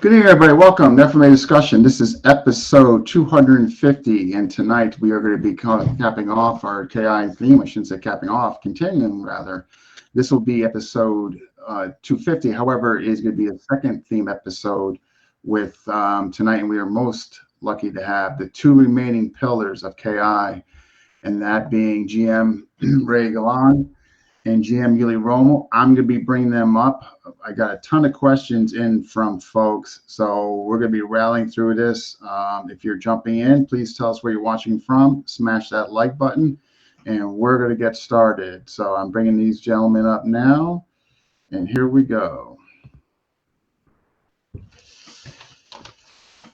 Good evening, everybody. Welcome to FMA Discussion. This is episode 250, and tonight we are going to be capping off our KI theme. I shouldn't say capping off, continuing rather. This will be episode 250. However, it is going to be a second theme episode with tonight, and we are most lucky to have the two remaining pillars of KI, and that being GM Ray Galan and GM Yuli Romo. I'm going to be bringing them up. I got a ton of questions in from folks, so we're going to be rallying through this. If you're jumping in, please tell us where you're watching from. Smash that like button, and we're going to get started. So I'm bringing these gentlemen up now, and here we go.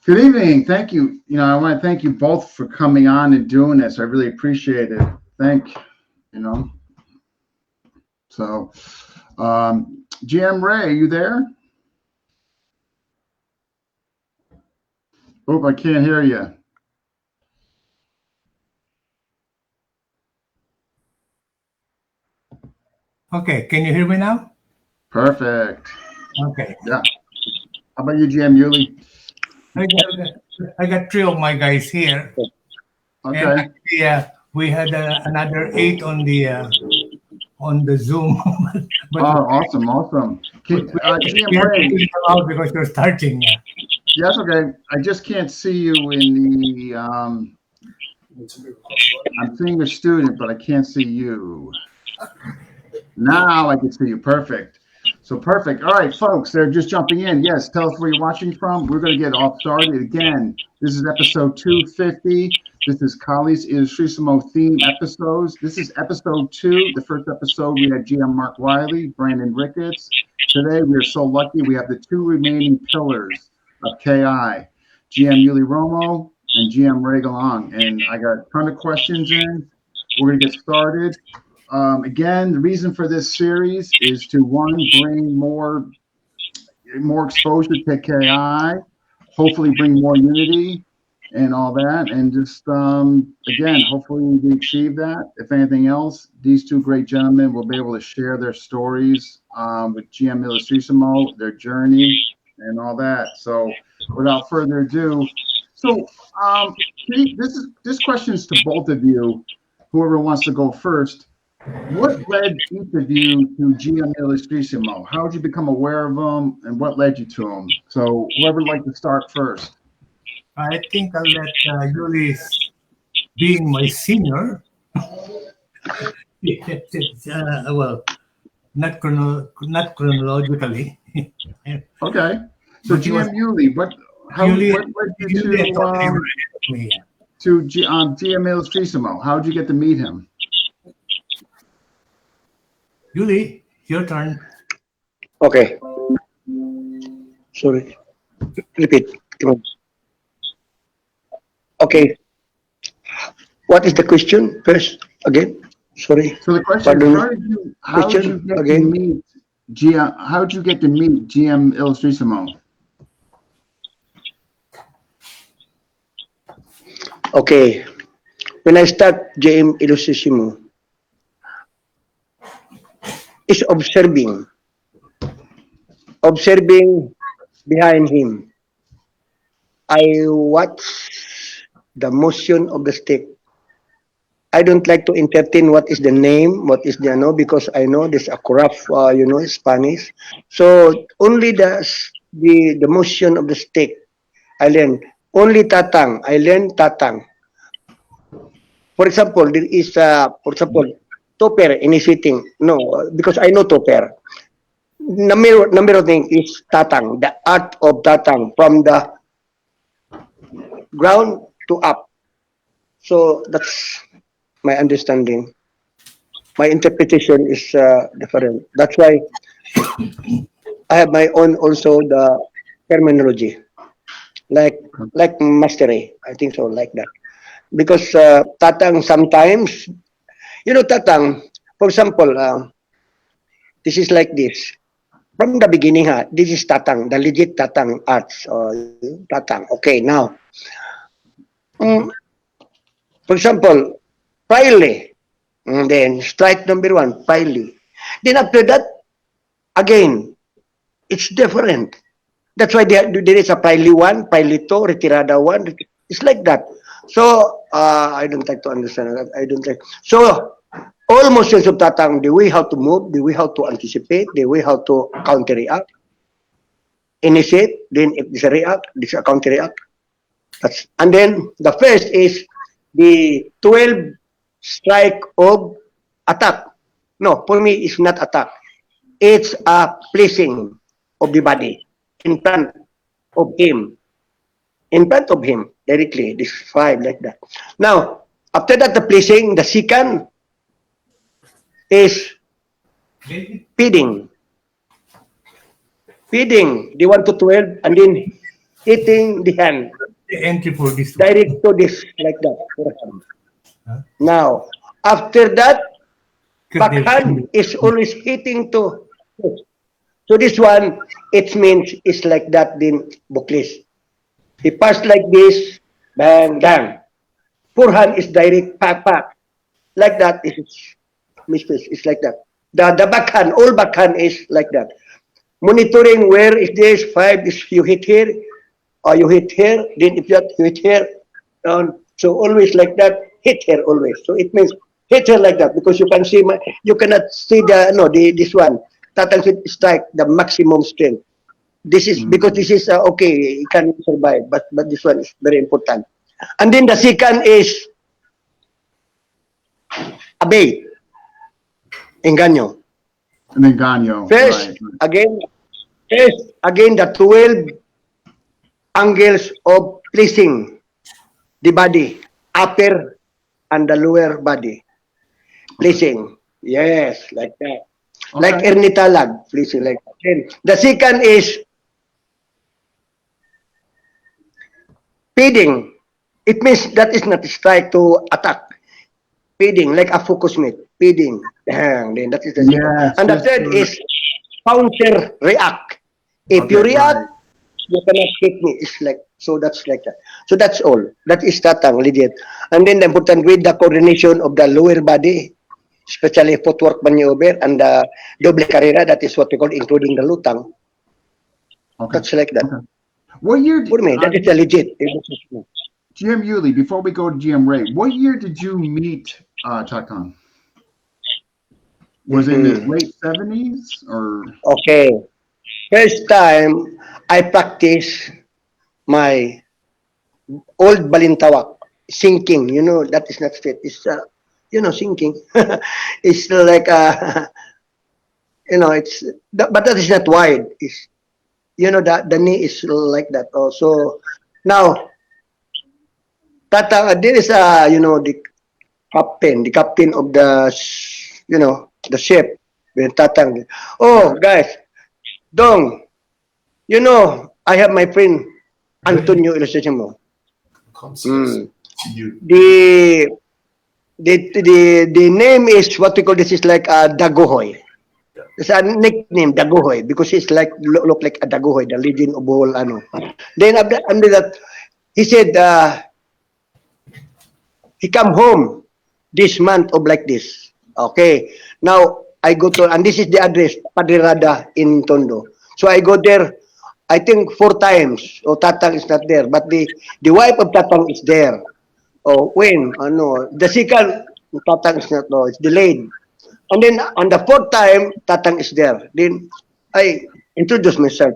Good evening. Thank you. I want to thank you both for coming on and doing this. I really appreciate it. So, GM Ray, are you there? Oh, I can't hear you. Okay, can you hear me now? Perfect. Okay. Yeah. How about you, GM Yuli? I got three of my guys here. Okay. And actually, we had another 8 on the Zoom. But awesome. GM Ray, out because you're starting. Yes, okay. I just can't see you in the. I'm seeing your student, but I can't see you. Now I can see you. Perfect. So perfect. All right, folks, they're just jumping in. Yes, tell us where you're watching from. We're going to get off started again. This is episode 250. This is Kali's Illustrissimo theme episodes. This is episode 2. The first episode, we had GM Mark Wiley, Brandon Ricketts. Today, we are so lucky we have the two remaining pillars of KI, GM Yuli Romo and GM Ray Galang. And I got a ton of questions in. We're going to get started. Again, the reason for this series is to, one, bring more exposure to KI, hopefully bring more unity and all that. And just, again, hopefully we achieve that. If anything else, these two great gentlemen will be able to share their stories with GM Illustrissimo, their journey, and all that. So without further ado, this question is to both of you, whoever wants to go first. What led each of you to GM Illustrissimo? How did you become aware of them, and what led you to them? So whoever would like to start first. I think I'll let Yuli, being my senior, well, not chronologically. Okay. So GM Yuli, what led you to GM Illustrissimo? How did you get to meet him? Yuli, your turn. Okay. Sorry. Repeat. Come on. Okay. What is the question first? Again? Sorry. So the question is, how did you get to meet GM Illustrissimo? Okay. When I start GM Illustrissimo, is observing behind him. I watch the motion of the stick. I don't like to entertain what is the name, what is the because I know there's a corrupt, Spanish. So only the motion of the stick I learn. Only Tatang. I learn Tatang. For example, there is topper initiating. No, because I know topper. Number of things is Tatang, the art of Tatang, from the ground to up. So that's my understanding. My interpretation is different. That's why I have my own also the terminology, like mastery. I think so, like that. Because Tatang sometimes, Tatang, for example, this is like this. From the beginning, this is Tatang, the legit Tatang arts. Tatang. Okay, now. For example, Piley. Then strike number 1, Piley. Then after that, again, it's different. That's why there is a Priley 1, Priley 2, Retirada 1. It's like that. So, I don't like to understand that. I don't like. So, all motions of Tatang, the way how to move, the way how to anticipate, the way how to counter-react, initiate, then if there's a react, there's a counter-react. And then, the first is the 12 strike of attack. No, for me, it's not attack. It's a placing of the body in front of him. In front of him, directly, this 5 like that. Now, after that, the placing, the second is feeding. Feeding the 1 to 12 and then hitting the hand. The entry for this. Direct to this, like that. Huh? Now, after that, backhand is always hitting to. So this one, it means it's like that din Buklis. He passed like this, bang, bang. Forehand is direct, pak, pak. Like that is misplace. It's like that. The backhand, all backhand is like that. Monitoring where is this 5 is you hit here, or you hit here, then if you hit here, so always like that, hit here always. So it means hit here like that because you can see you cannot see this one. Tatang should strike the maximum strength. This is because this is okay, it can survive, but this one is very important. And then the second is abate, engaño. An engaño. First, Right. again, the 12 angles of placing the body, upper and the lower body. Placing, yes, like that. Okay. Like Ernitalag, placing like that. Then the second is feeding. It means that is not a strike to attack. Feeding, like a focus mate. Feeding. Then that is the second. Yes, And the yes, third sir. is counter react. If you Okay, react, right. you cannot hit me. It's like so. That's like that. So that's all. That is Tatang legit. And then the important with the coordination of the lower body, especially footwork maneuver and the doble carrera. That is what we call including the lutang. Okay. That's like that. Okay. What year For me, that is the legit. GM Yuli, before we go to GM Ray, what year did you meet Tatang? Was it in the late 70s or? Okay. First time I practice my old balintawak, sinking. You know, that is not straight. It's, sinking. It's like, it's, but that is not wide. It's, the knee is like that. Also, now, Tatang, there is the captain of the, the ship, with Tatang. Oh, guys, Dong, I have my friend Antonio illustration mo. The name is what we call this is like a Dagohoy. It's a nickname Dagohoy because it's like look like a Dagohoy, the legend of all ano. Then under that, he said he come home this month of like this. Okay, now I go to, and this is the address, Padirada in Tondo. So I go there, I think 4 times. Oh, Tatang is not there, but the wife of Tatang is there. Oh, when? The second, Tatang is not, no, it's delayed. And then on the 4th time, Tatang is there. Then I introduce myself.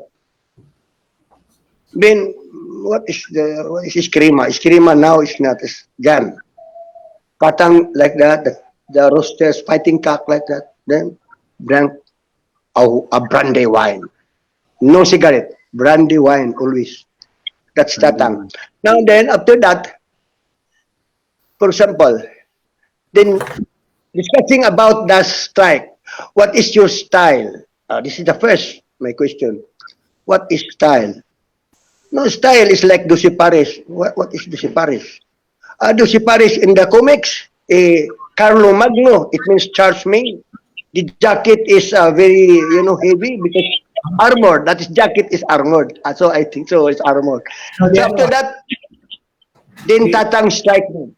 Then what is Iskrima? Iskrima now is not, it's Jan. Tatang like that, the roosters fighting cock like that. Then drank a brandy wine. No cigarette, brandy wine always. That's Tatang. Now then, after that, for example, then discussing about the strike. What is your style? This is the first, my question. What is style? No, style is like Dusi Paris. What is Dusi Paris? Dusi Paris in the comics, Carlo Magno, it means Charles May. The jacket is very, heavy because armor. That is jacket is armored. So I think so. It's armored. So after that, then Tatang strike me.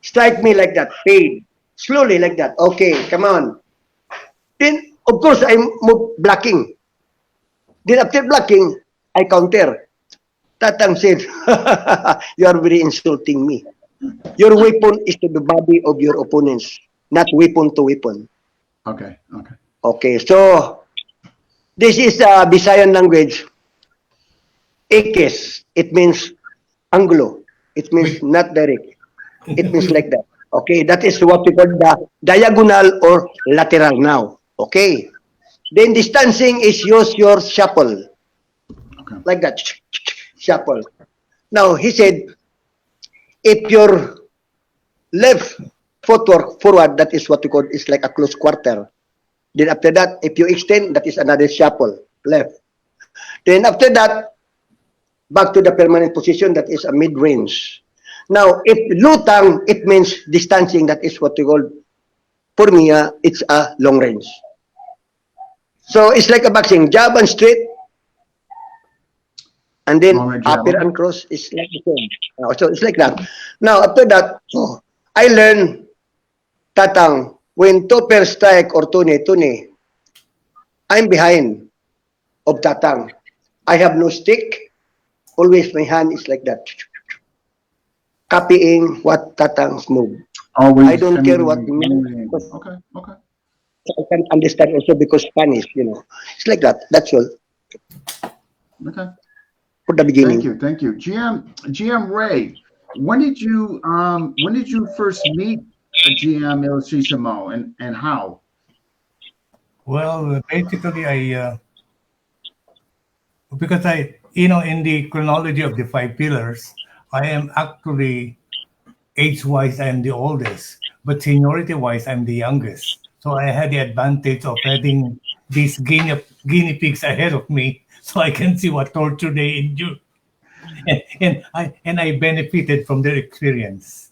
Strike me like that. Paid. Slowly like that. Okay, come on. Then, of course, I move blocking. Then after blocking, I counter. Tatang said, you are very insulting me. Your weapon is to the body of your opponents, not weapon to weapon. Okay. Okay. Okay, so this is Visayan language. Ikis, it means anglo. It means not direct. It means like that. Okay, that is what we call the diagonal or lateral now. Okay. Then distancing is use your shuffle. Okay. Like that. Shuffle. Now, he said, if your left footwork forward, that is what we call, is like a close quarter. Then after that, if you extend, that is another shuffle, left. Then after that, back to the permanent position, that is a mid-range. Now, if lutang, it means distancing, that is what we call, for me, it's a long range. So it's like a boxing, jab and straight, and then upper and cross is like the same. So it's like that. Now, after that, I learned Tatang, when topper strike or tune, I'm behind of Tatang. I have no stick. Always my hand is like that. Copying what Tatang's move. Always. I don't care what means. Okay. Okay. I can understand also because Spanish, It's like that. That's all. Okay. For the beginning. Thank you. GM Ray, when did you first meet GM Illustrissimo and how? Well, basically, because in the chronology of the 5 pillars, I am actually age-wise, I am the oldest, but seniority-wise, I'm the youngest. So I had the advantage of having these guinea pigs ahead of me, so I can see what torture they endure, and I benefited from their experience.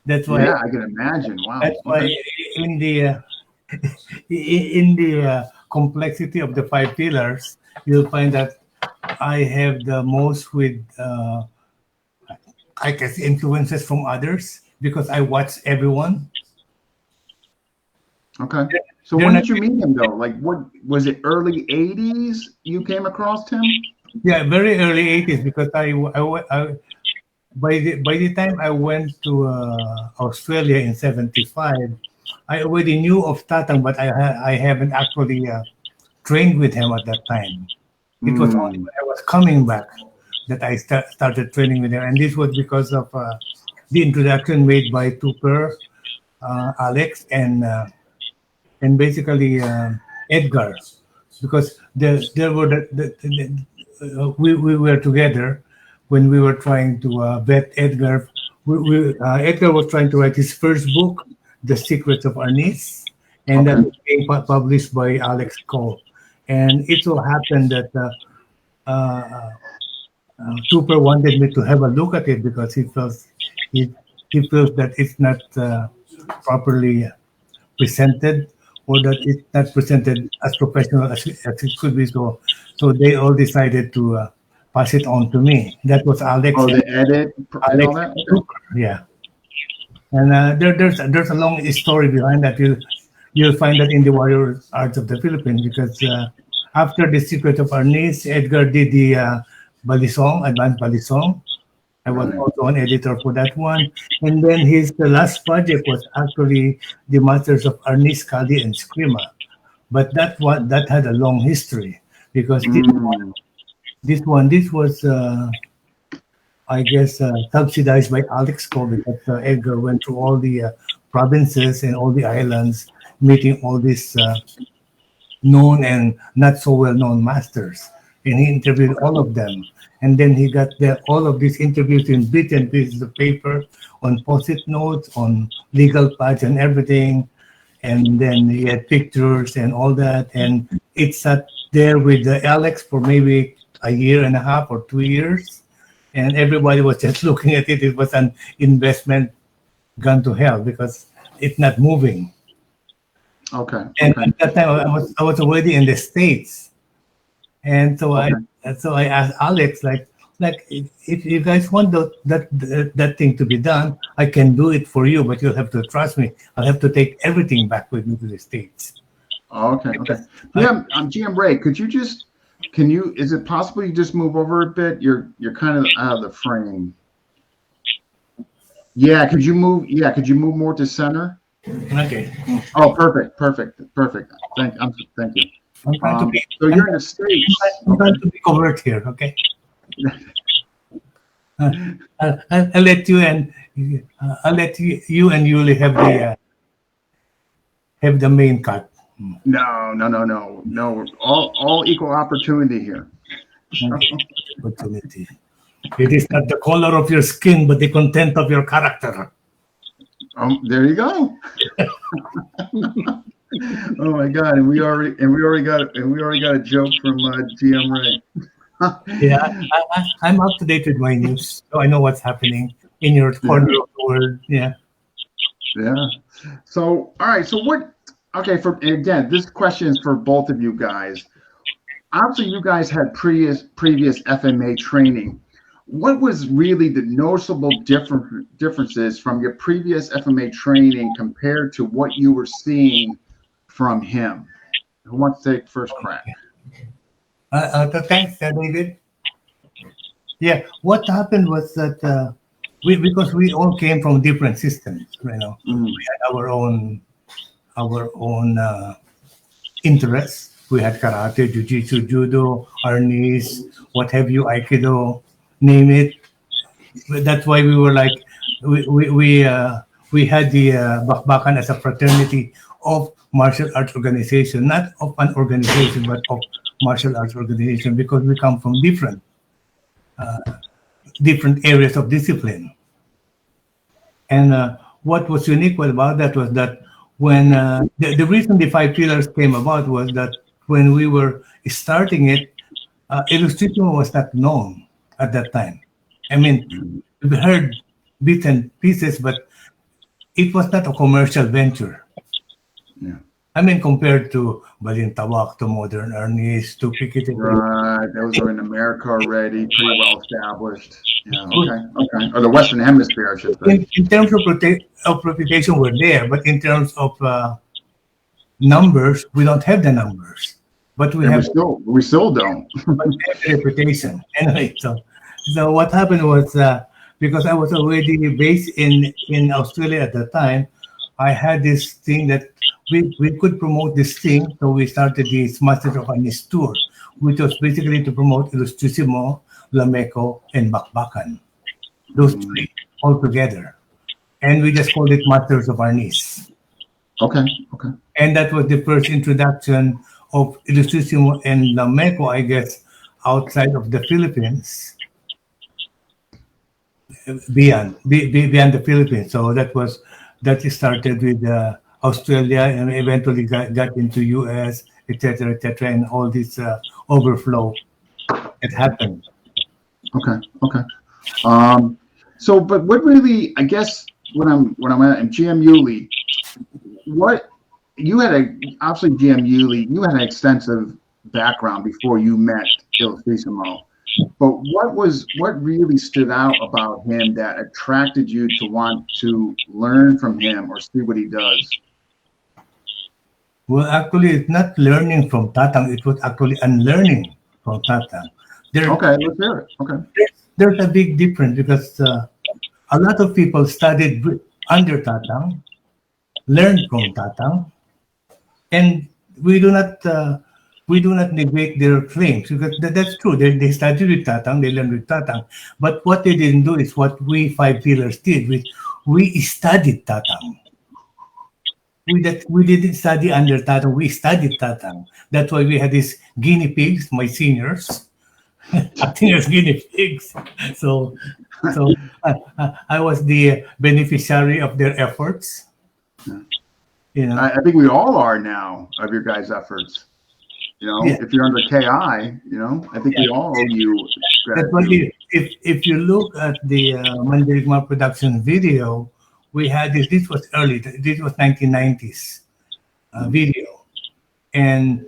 That's why. Yeah, I can imagine. Wow. That's why in the complexity of the 5 pillars, you'll find that I have the most with I guess influences from others because I watch everyone. Okay. So when did you meet him though? Like, what was it? Early '80s you came across him? Yeah, very early '80s because I by the time I went to Australia in '75, I already knew of Tatang, but I haven't actually trained with him at that time. It was only when I was coming back that I started training with him, and this was because of the introduction made by Tupper, Alex, and basically Edgar, because there were we were together when we were trying to vet Edgar. Edgar was trying to write his first book, The Secrets of Arnis, and that was being published by Alex Cole. And it so happened that Tupper wanted me to have a look at it because he feels that it's not properly presented, or that it's not presented as professional as it could be. So they all decided to pass it on to me. That was Alex. Oh, the edit and all that? Yeah. And there's a long story behind that. You'll find that in the Warrior Arts of the Philippines, because after The Secret of Arnis, Edgar did the Balisong, Advanced Balisong. I was also an editor for that one. And then the last project was actually The Masters of Arnis, Kali, and Scrima. But that had a long history, because this was I guess subsidized by Alex Cole, because Edgar went to all the provinces and all the islands, meeting all these known and not so well known masters, and he interviewed all of them. And then he got all of these interviews in bits and pieces of paper, on post-it notes, on legal pads and everything. And then he had pictures and all that. And it sat there with Alex for maybe a year and a half or 2 years. And everybody was just looking at it. It was an investment gone to hell because it's not moving. Okay. And at that time, I was already in the States. And so I asked Alex, like if you guys want that thing to be done, I can do it for you, but you'll have to trust me. I'll have to take everything back with me to the States. Okay. Yeah, GM Ray, could you just can you? Is it possible you just move over a bit? You're kind of out of the frame. Yeah, could you move? Yeah, could you move more to center? Okay. Oh, perfect. Thank you. I'm trying to be. So you're in the States. I'm trying to be covert here. Okay. I'll let you and you and Yuli have the main cut. No. All equal opportunity here. Opportunity. It is not the color of your skin, but the content of your character. There you go. Oh my God! And we already got a joke from GM Ray. Yeah, I'm up to date with my news, so I know what's happening in your corner of the world. Yeah. So, all right. So what? Okay. Again, this question is for both of you guys. Obviously, you guys had previous FMA training. What was really the noticeable differences from your previous FMA training compared to what you were seeing from him? Who wants to take first crack? Thanks, David. Yeah, what happened was that because we all came from different systems, we had our own interests. We had karate, jiu-jitsu, judo, arnis, what have you, aikido, name it. That's why we were like we had the Bakbakan as a fraternity of martial arts organization, not of an organization, but of martial arts organization, because we come from different areas of discipline. And what was unique about that was that when the reason the 5 pillars came about was that when we were starting it, illustration was not known at that time. I mean, we heard bits and pieces, but it was not a commercial venture. Yeah. I mean, compared to Balintawak, to Modern Arnis, to Pikiti. Right, those are in America already, pretty well established. Yeah, okay. Or the Western Hemisphere, I should say. In terms of reputation, we're there, but in terms of numbers, we don't have the numbers. But we still don't. But we have the reputation. Anyway, so what happened was because I was already based in Australia at the time, I had this thing that we could promote this thing, so we started this Masters of Arnis tour, which was basically to promote Ilustrisimo, Lameco, and Bakbakan. Those 3 all together. And we just called it Masters of Arnis. Okay. And that was the first introduction of Ilustrisimo and Lameco, I guess, outside of the Philippines, beyond the Philippines. So that started with Australia and eventually got into US, etc., and all this overflow that happened. Okay. So, but what really, I guess, when I'm at GM Yuli, what you had obviously GM Yuli, you had an extensive background before you met Ilustrisimo. But what really stood out about him that attracted you to want to learn from him or see what he does? Well, actually, it's not learning from Tatang. It was actually unlearning from Tatang. Okay, let's hear it. Okay. There's a big difference because a lot of people studied under Tatang, learned from Tatang, and we do not negate their claims because that's true. They studied with Tatang, they learned with Tatang, but what they didn't do is what we 5 pillars did. We studied Tatang. We didn't study under Tatang. We studied Tatang. That's why we had these guinea pigs, my seniors, acting as guinea pigs. So I was the beneficiary of their efforts. I think we all are now of your guys' efforts. If you're under KI, I think we all owe you. That's why if you look at the Mandirigma production video, we had this. This was early. This was 1990s video, and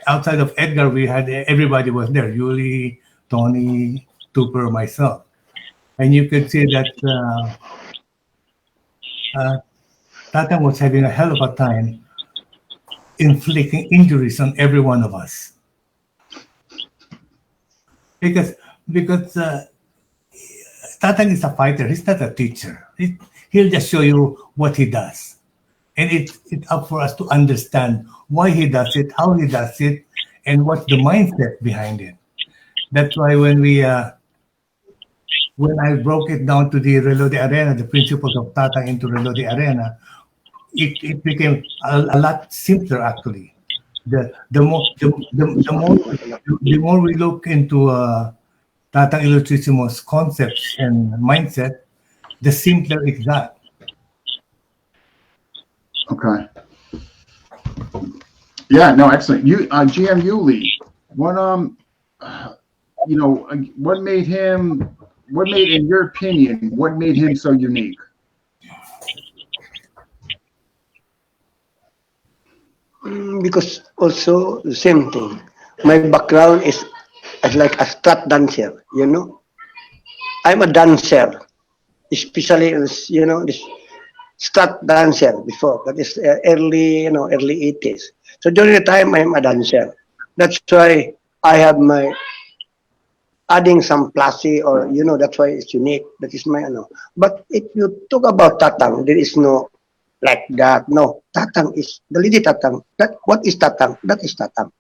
outside of Edgar, we had everybody was there. Yuli, Tony, Tupper, myself, and you could see that Tatang was having a hell of a time inflicting injuries on every one of us. because because Tatang is a fighter. He's not a teacher. He'll just show you what he does, and it's up for us to understand why he does it, how he does it, and what's the mindset behind it. That's why when I broke it down to the Relo de Arena, the principles of Tatang into Relo de Arena, it became a lot simpler actually. The more we look into Tatang Illustrissimo's concepts and mindset, the simpler it got. Okay. Yeah, no, excellent. You, GM Yuli, what what made him? What made, in your opinion, what made him so unique? Because also the same thing. My background is as like a strut dancer. I'm a dancer, especially as this strut dancer before. That is early 80s. So during the time I'm a dancer. That's why I have my adding some plasy, or that's why it's unique. That is my But if you talk about Tatang, there is no like that. No, Tatang is the lady Tatang. What is Tatang? That is Tatang.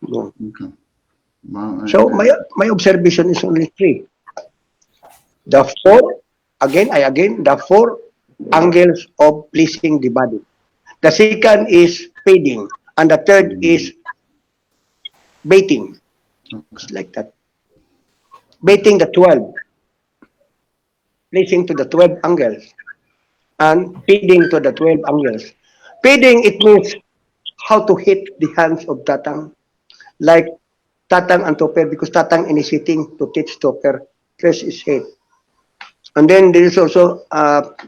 No. Okay. Wow. So my observation is only three. The four the four angles of pleasing the body. The second is feeding, and the third is baiting. It's like that. Baiting the 12, pleasing to the 12 angles, and feeding to the 12 angles. Feeding, it means how to hit the hands of Tatang, like Tatang and Topper, because Tatang initiating to teach Topper, press his head. And then there is also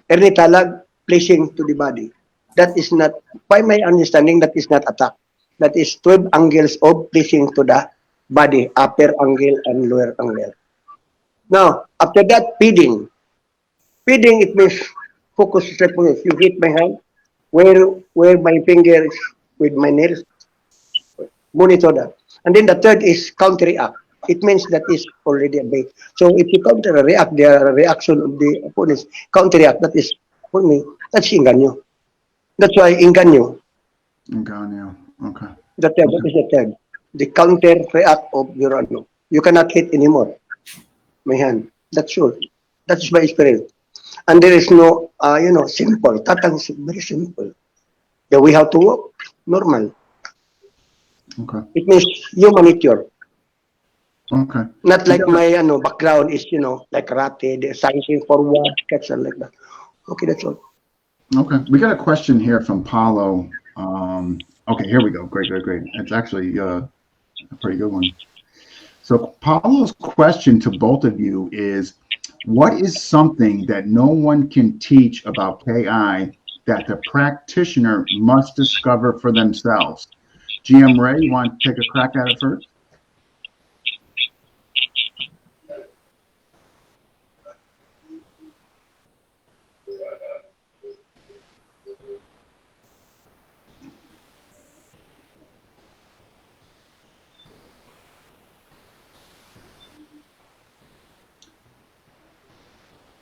Ernie Talag, placing to the body. That is not, by my understanding, that is not attack. That is 12 angles of placing to the body, upper angle and lower angle. Now, after that, feeding. Feeding, it means focus. You hit my hand, where my fingers with my nails, monitor that. And then the third is counter-react. It means that is already a bait. So if you counter-react, the reaction of the opponents, counter-react, that is, for me, that's inganyo. That's why inganyo. Inganyo, okay. That is the third. The counter-react of your ano. You cannot hit anymore. My hand. That's sure. That's my experience. And there is no, simple. Tatang is very simple. The way how to walk, normal. Okay. It means human nature. Okay. Not like my background is, like karate, the sizing forward, catch and like that. Okay, that's all. Okay. We got a question here from Paulo. Okay, here we go. Great. It's actually a pretty good one. So Paulo's question to both of you is, what is something that no one can teach about KI that the practitioner must discover for themselves? GM Ray, you want to take a crack at it first?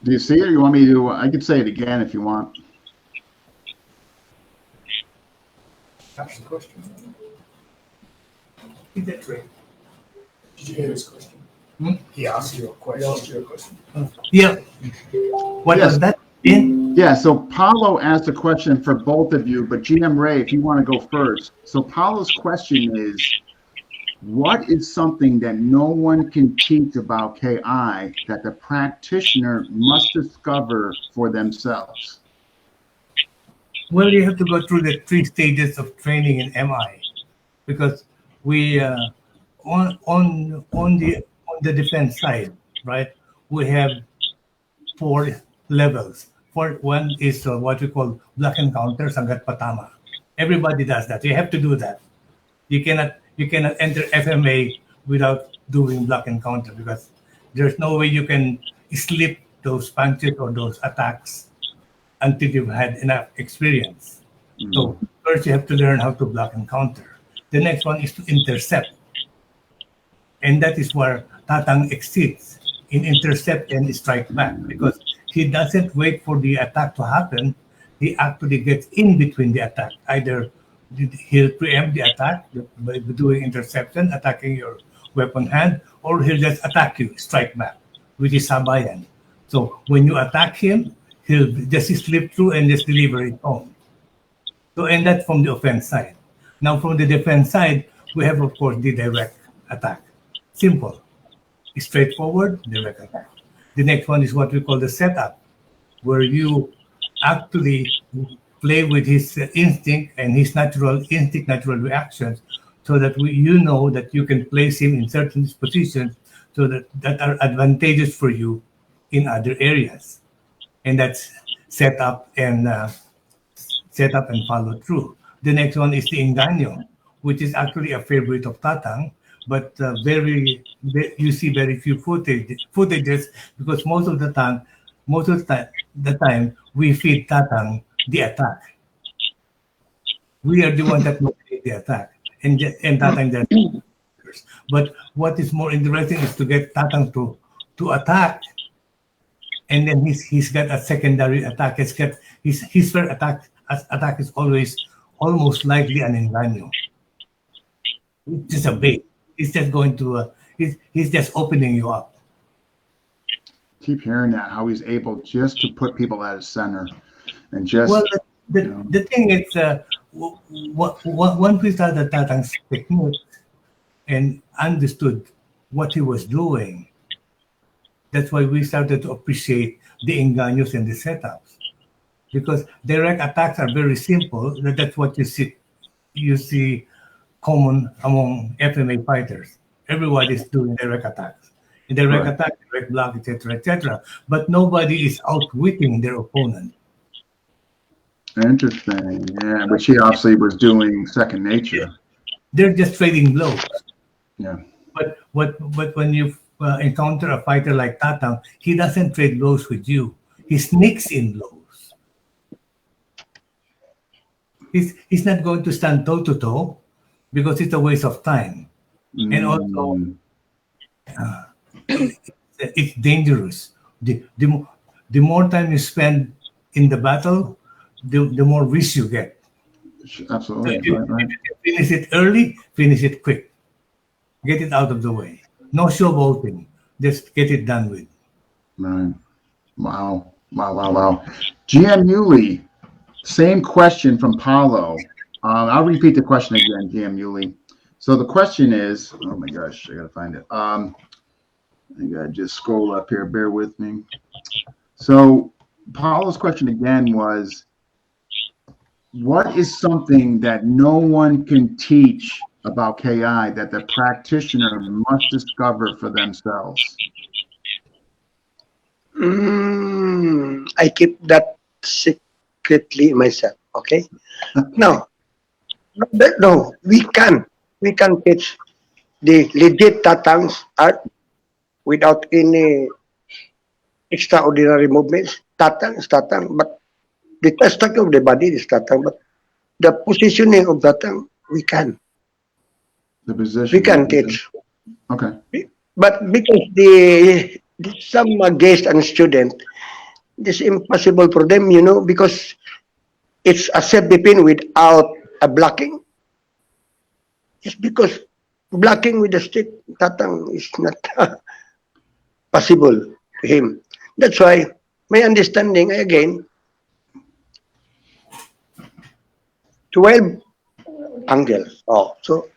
Do you see it, or you want me to? I could say it again if you want. That's the question. Is that right? Did you hear his question? He asked you a question. Yeah. What Yes. was that? In? Yeah, so Paulo asked a question for both of you, but GM Ray, if you want to go first. So Paulo's question is, what is something that no one can teach about KI that the practitioner must discover for themselves? Well, you have to go through the 3 stages of training in MI, because we on the defense side, right? We have 4 levels. One is what we call block and counter, Sangat Patama. Everybody does that. You have to do that. You cannot enter FMA without doing block and counter, because there's no way you can slip those punches or those attacks until you've had enough experience. So first you have to learn how to block and counter. The next one is to intercept. And that is where Tatang exceeds in intercept and strike back, because he doesn't wait for the attack to happen. He actually gets in between the attack. Either he'll preempt the attack by doing interception, attacking your weapon hand, or he'll just attack you, strike back, which is sabayan. So when you attack him, he'll just slip through and just deliver it home. So, and that's from the offense side. Now, from the defense side, we have, of course, the direct attack. Simple, straightforward, direct attack. The next one is what we call the setup, where you actually play with his instinct and his natural reactions, so that you know that you can place him in certain positions so that are advantageous for you in other areas. And that's set up and follow through. The next one is the engaño, which is actually a favorite of Tatang, but you see very few footages, because most of the time we feed Tatang the attack. We are the one that motivate the attack, and Tatang just. But what is more interesting is to get Tatang to attack, and then he's got a secondary attack. His first attack is almost likely an engaño. It's just a bait. He's just going to he's just opening you up. Keep hearing that, how he's able just to put people at his center, and just. Well, the thing is, once we started Tatang's technique and understood what he was doing, that's why we started to appreciate the engaños and the setups, because direct attacks are very simple. That's what you see common among FMA fighters. Everybody is doing direct attacks. Direct attack, direct block, etc., etc. But nobody is outwitting their opponent. Interesting, yeah. Which he obviously was doing second nature. They're just trading blows. Yeah. But when you encounter a fighter like Tatang, he doesn't trade blows with you. He sneaks in blows. He's not going to stand toe to toe, because it's a waste of time, and also it's dangerous. The more time you spend in the battle, the more risk you get. Absolutely. So if you finish it early, finish it quick. Get it out of the way. No showboating. Just get it done with. Right. Wow. GM Yuli, same question from Paulo. I'll repeat the question again, GM Yuli. So the question is, oh my gosh, I gotta find it. I gotta just scroll up here. Bear with me. So Paulo's question again was, what is something that no one can teach about KI that the practitioner must discover for themselves? I keep that secretly myself. Okay. No, we can teach the legit Tatang's art without any extraordinary movements. Tatang is Tatang, but the structure of the body is Tatang, but the positioning of Tatang, we can. The position. We can teach. Okay. But because some guest and student, it's impossible for them, because it's a self-defense without a blocking. It's because blocking with the stick, Tatang, is not possible to him. That's why my understanding, again, 12 angles. So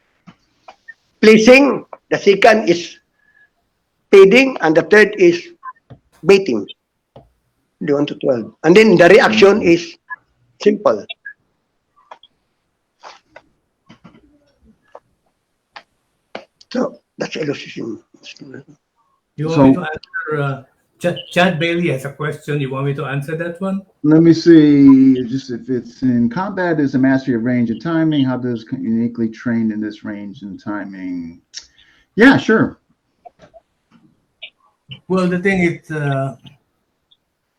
placing, the second is feeding, and the third is baiting. The 1 to 12. And then the reaction is simple. So that's illustration. You want me to answer? Chad Bailey has a question. You want me to answer that one? Let me see. Just if it's in combat, is a mastery of range and timing. How does uniquely trained in this range and timing? Yeah, sure. Well, the thing is,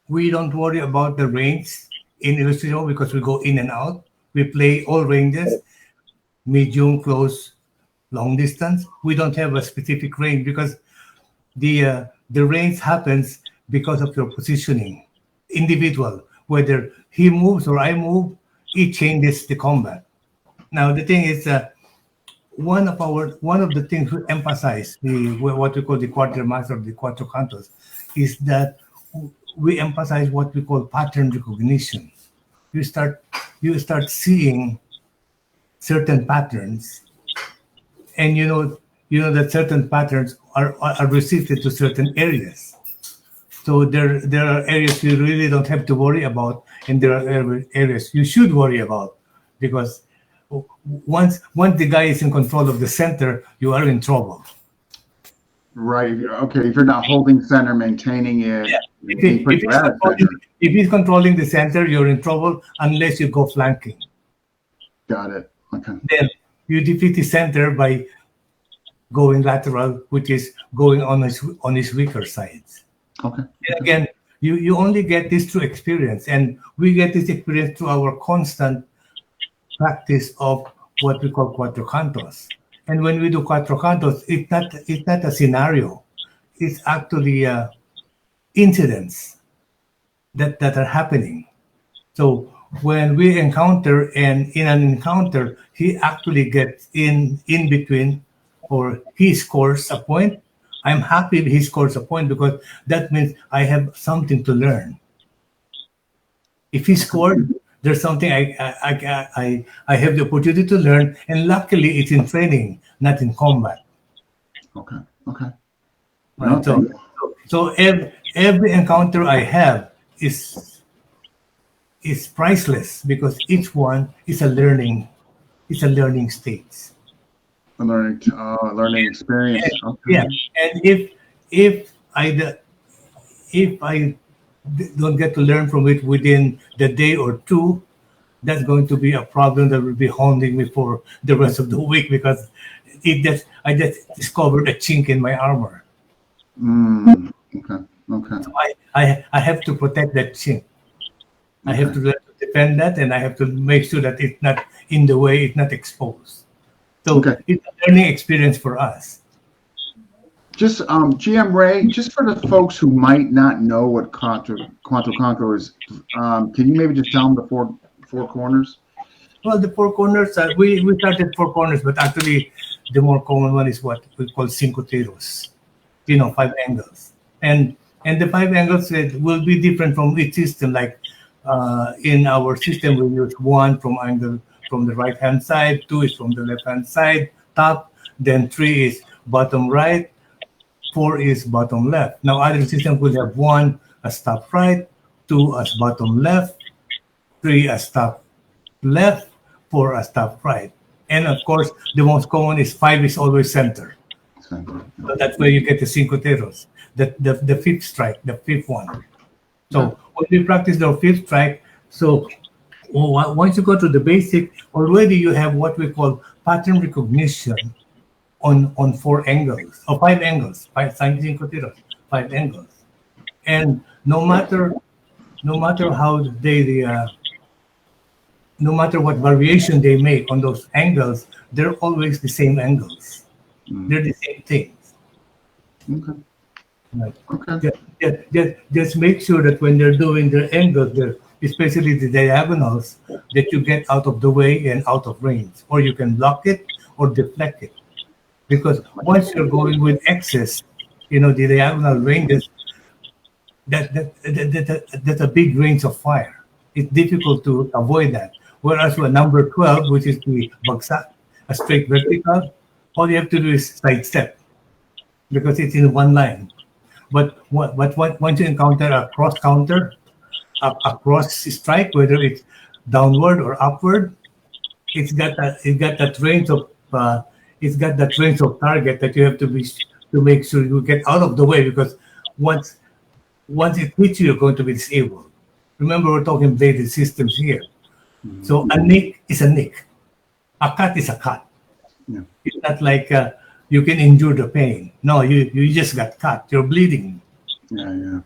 we don't worry about the range in illustration because we go in and out. We play all ranges, medium, close, long distance, we don't have a specific range because the range happens because of your positioning. Individual, whether he moves or I move, it changes the combat. Now the thing is, one of the things we emphasize, what we call the quartermaster, the cuatro cantos, is that we emphasize what we call pattern recognition. You start seeing certain patterns, and you know that certain patterns are restricted to certain areas. So there are areas you really don't have to worry about, and there are areas you should worry about, because once the guy is in control of the center, you are in trouble. Right. Okay. If you're not holding center, maintaining it. Yeah. If he's controlling the center, you're in trouble unless you go flanking. Got it. Okay. Then you defeat the center by going lateral, which is going on his weaker sides. Okay. And again, you only get this through experience, and we get this experience through our constant practice of what we call cuatro cantos. And when we do cuatro cantos, it's not a scenario. It's actually incidents that are happening. So when we encounter, and in an encounter, he actually gets in between, or he scores a point. I'm happy he scores a point because that means I have something to learn. If he scored, there's something I have the opportunity to learn, and luckily it's in training, not in combat. Okay. Okay. Right? So every encounter I have is priceless because each one is a learning state. A learning experience. Okay. Yeah, and if I don't get to learn from it within the day or two, that's going to be a problem that will be haunting me for the rest of the week, because I just discovered a chink in my armor. Okay. Okay. So I have to protect that chink. I have to defend that, and I have to make sure that it's not in the way, it's not exposed. So it's a learning experience for us. Just GM Ray, just for the folks who might not know what cuatro canto is, can you maybe just tell them the four corners? Well, the four corners, we started four corners, but actually the more common one is what we call cinco tiros, 5 angles. And the 5 angles will be different from each system. Like in our system, we use 1 from the right-hand side, 2 is from the left-hand side, top, then 3 is bottom right, 4 is bottom left. Now, other systems will have 1 as top right, 2 as bottom left, 3 as top left, 4 as top right. And of course, the most common is 5 is always center. So that's where you get the cinco tiros, the fifth strike, the fifth one. So when we practice the fifth strike, so once you go to the basic, already you have what we call pattern recognition on 4 angles, or 5 angles, 5 cinco tiros, 5 angles. And no matter how no matter what variation they make on those angles, they're always the same angles. They're the same things. Okay. Right. Okay. Just make sure that when they're doing their angles, especially the diagonals, that you get out of the way and out of range, or you can block it or deflect it. Because once you're going with excess, the diagonal ranges, that's a big range of fire. It's difficult to avoid that. Whereas with number 12, which is the bagsak, a straight vertical, all you have to do is sidestep because it's in one line. But once you encounter a cross counter, a cross strike, whether it's downward or upward, it's got that range of target that you have to make sure you get out of the way, because once it hits you, you're going to be disabled. Remember, we're talking bladed systems here. So a nick is a nick. A cut is a cut. Yeah. It's not like you can endure the pain. No, you just got cut. You're bleeding. Yeah.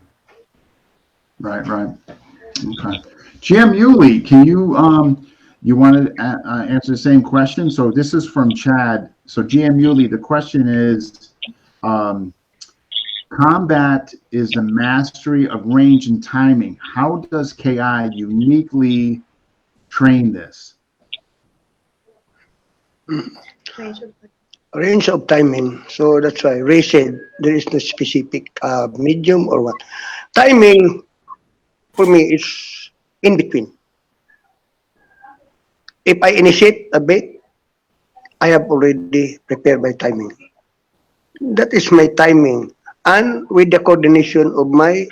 Right. Okay. GM Yuli, can you want to answer the same question? So this is from Chad. So GM Yuli, the question is, combat is the mastery of range and timing. How does KI uniquely train this? Range of timing. So that's why Ray said there is no specific medium or what. Timing for me is in between. If I initiate a bait, I have already prepared my timing. That is my timing. And with the coordination of my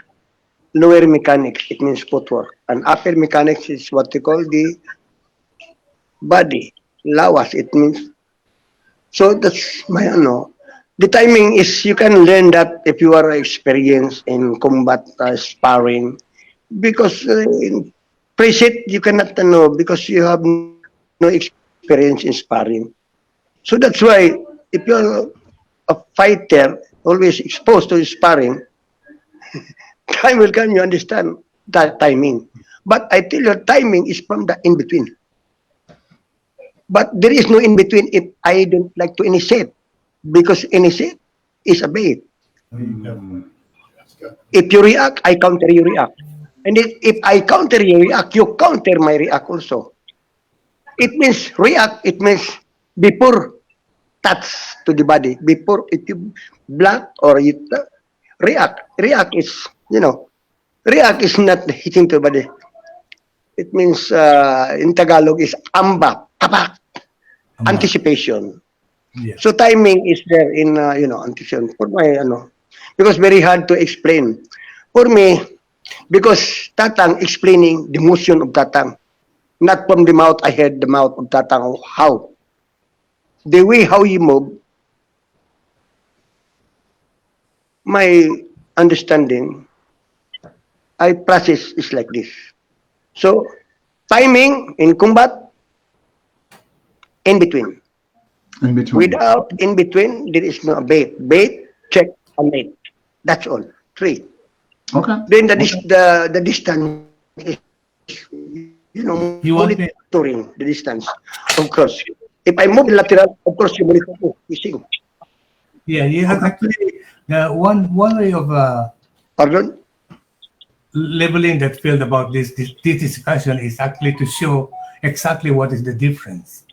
lower mechanics, it means footwork. And upper mechanics is what they call the body. Lawas, it means. So that's my The timing is you can learn that if you are experienced in combat sparring, because in preset you cannot know because you have no experience in sparring. So that's why if you're a fighter always exposed to sparring, time will come you understand that timing. But I tell you, timing is from the in between. But there is no in between if I don't like to initiate, because initiate is a bait. If you react, I counter you react. And if I counter you react, you counter my react also. It means react, it means before touch to the body, before if you block or you react. React is, react is not hitting to the body. It means in Tagalog is ambak, tapak, anticipation. Yeah. So timing is there in anticipation for my because very hard to explain for me because Tatang explaining the motion of Tatang, not from the mouth. I heard the mouth of Tatang how the way how he move. My understanding, I process is like this. So timing in combat in between. In between. Without in between, there is no bait. Bait, check, and bait. That's all. 3. Okay. Then the distance is, You want me- monitoring the distance. Of course. If I move lateral, of course you monitor. You see. Yeah, you have actually one way of Pardon? leveling that field about this discussion is actually to show exactly what is the difference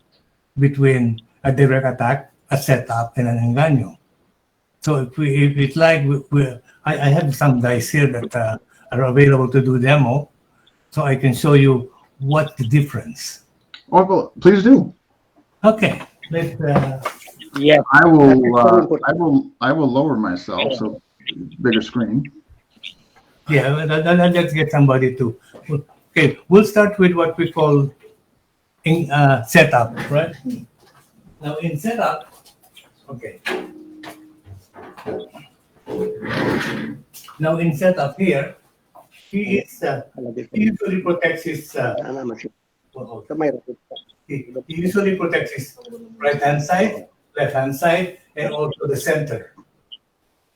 between a direct attack, a setup, and an engaño. So if it's like I have some guys here that are available to do demo, so I can show you what's the difference. Oh, well, please do. Okay, let's. Yeah. I will lower myself so bigger screen. Yeah, let's get somebody to. Okay, we'll start with what we call setup, right? Now in setup, okay. Now in setup here, he usually protects his. He usually protects his right hand side, left hand side, and also the center.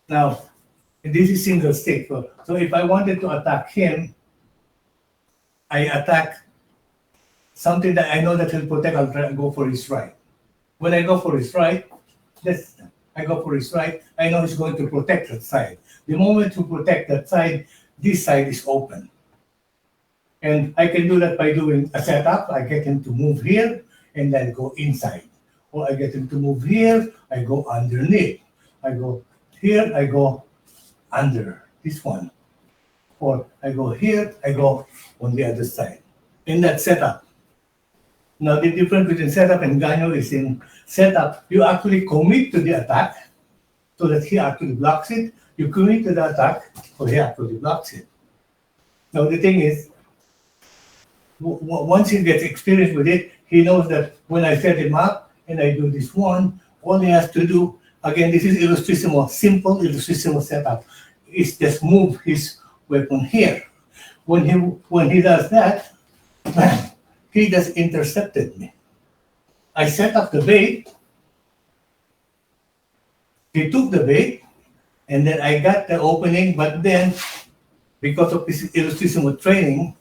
Now, this is single stick. So if I wanted to attack him, I attack something that I know that he'll protect. I'll try and go for his right. When I go for his right, I know he's going to protect that side. The moment to protect that side, this side is open. And I can do that by doing a setup. I get him to move here and then go inside. Or I get him to move here, I go underneath. I go here, I go under this one. Or I go here, I go on the other side. In that setup. Now the difference between setup and engaño is in setup, you actually commit to the attack so that he actually blocks it. You commit to the attack, so he actually blocks it. Now the thing is, once he gets experience with it, he knows that when I set him up and I do this one, all he has to do, again, this is simple illustration setup, is just move his weapon here. When he does that, bam, he just intercepted me. I set up the bait, he took the bait, and then I got the opening, but then, because of this illustration training,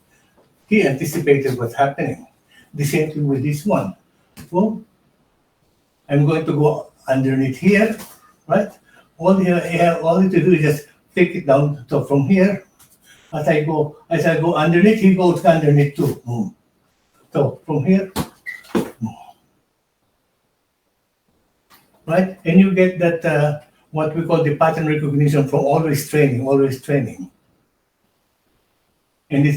he anticipated what's happening. The same thing with this one. Well, I'm going to go underneath here, right? All you need to do is just take it down. So from here, as I go underneath, he goes underneath too. So from here, right? And you get that what we call the pattern recognition from always training. And the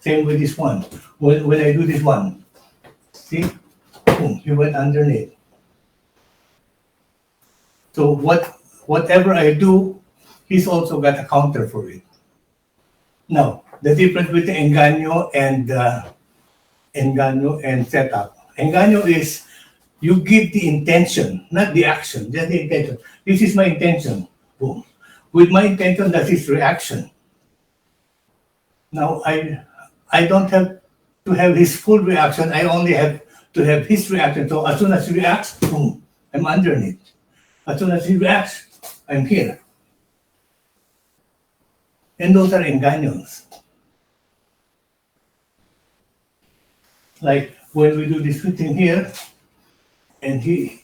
same with this one. When I do this one, see, boom, he went underneath. So whatever I do, he's also got a counter for it. Now, the difference between engaño and setup. Engaño is you give the intention, not the action, just the intention. This is my intention. Boom. With my intention, that is reaction. Now, I don't have to have his full reaction. I only have to have his reaction. So as soon as he reacts, boom, I'm underneath. As soon as he reacts, I'm here. And those are engaños. Like when we do this thing here, and he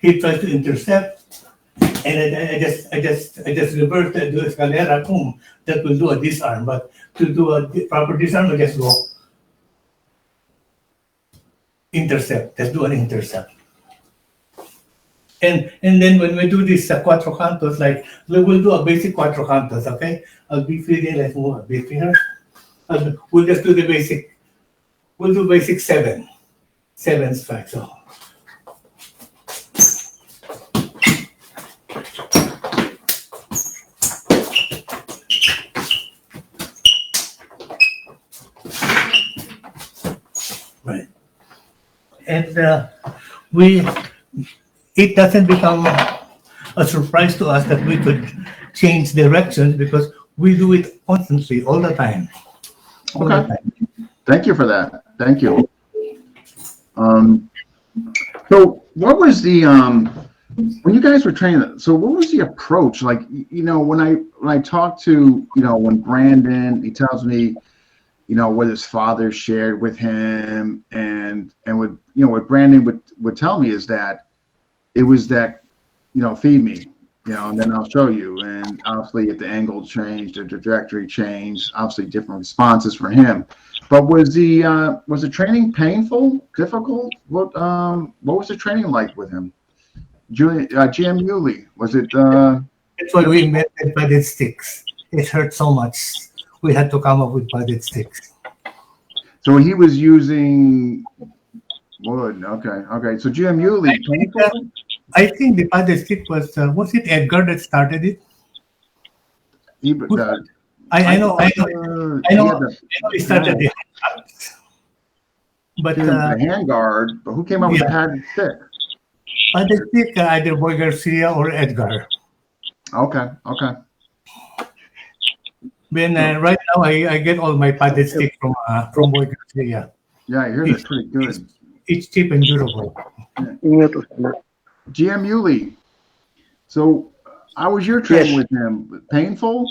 tries to intercept, and I just reverse that, do escalera, boom, that will do a disarm. But to do a proper disarm, I just go intercept. Let's do an intercept. And then when we do this cuatro cantos, like we will do a basic cuatro cantos, okay? I'll be feeding, let's move a bit here. We'll just do the basic. We'll do basic seven strikes. So. Right. And it doesn't become a surprise to us that we could change directions because we do it constantly, all the time. Okay. Thank you for that. Thank you. So what was the when you guys were training? So what was the approach? Like, you know, when I talk to, you know, when Brandon, he tells me, you know, what his father shared with him, and what, you know, what Brandon would tell me is that it was that, you know, feed me, you know, and then I'll show you. And obviously, if the angle changed, the trajectory changed, obviously different responses for him. But was the training painful, difficult? What was the training like with him? GM Yuli, was it? That's why we invented padded sticks. It hurt so much. We had to come up with padded sticks. So he was using wood. Okay. So GM Yuli, painful? I think the padded stick was it Edgar that started it? I know he started the handguards. But the handguard, but who came up with the padded stick? Padded stick, either Boy Garcia or Edgar. Okay. Then right now I get all my padded stick from Boy Garcia. Yeah, I hear that's pretty good. It's cheap and durable. GM Yuli. So how was your training with him? Painful?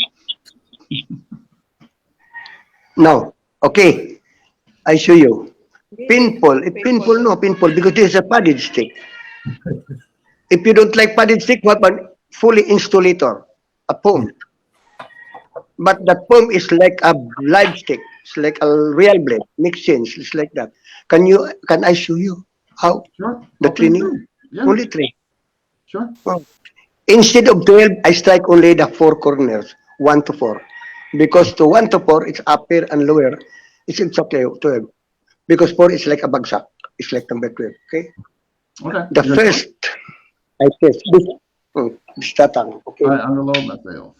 No. Okay. I show you. Painful. No, painful because this is a padded stick. If you don't like padded stick, what about fully installator? A foam. But that foam is like a live stick. It's like a real blade. Makes sense. It's like that. Can I show you how? Sure. The training? Yeah. Only 3. Sure. Oh. Instead of 12, I strike only the 4 corners, 1 to 4. Because to 1 to 4, it's upper and lower. It's exactly 12. Because 4 is like a bagsak. It's like number 12. Okay? Okay. The first, I test this Tatang. Okay. Unload myself.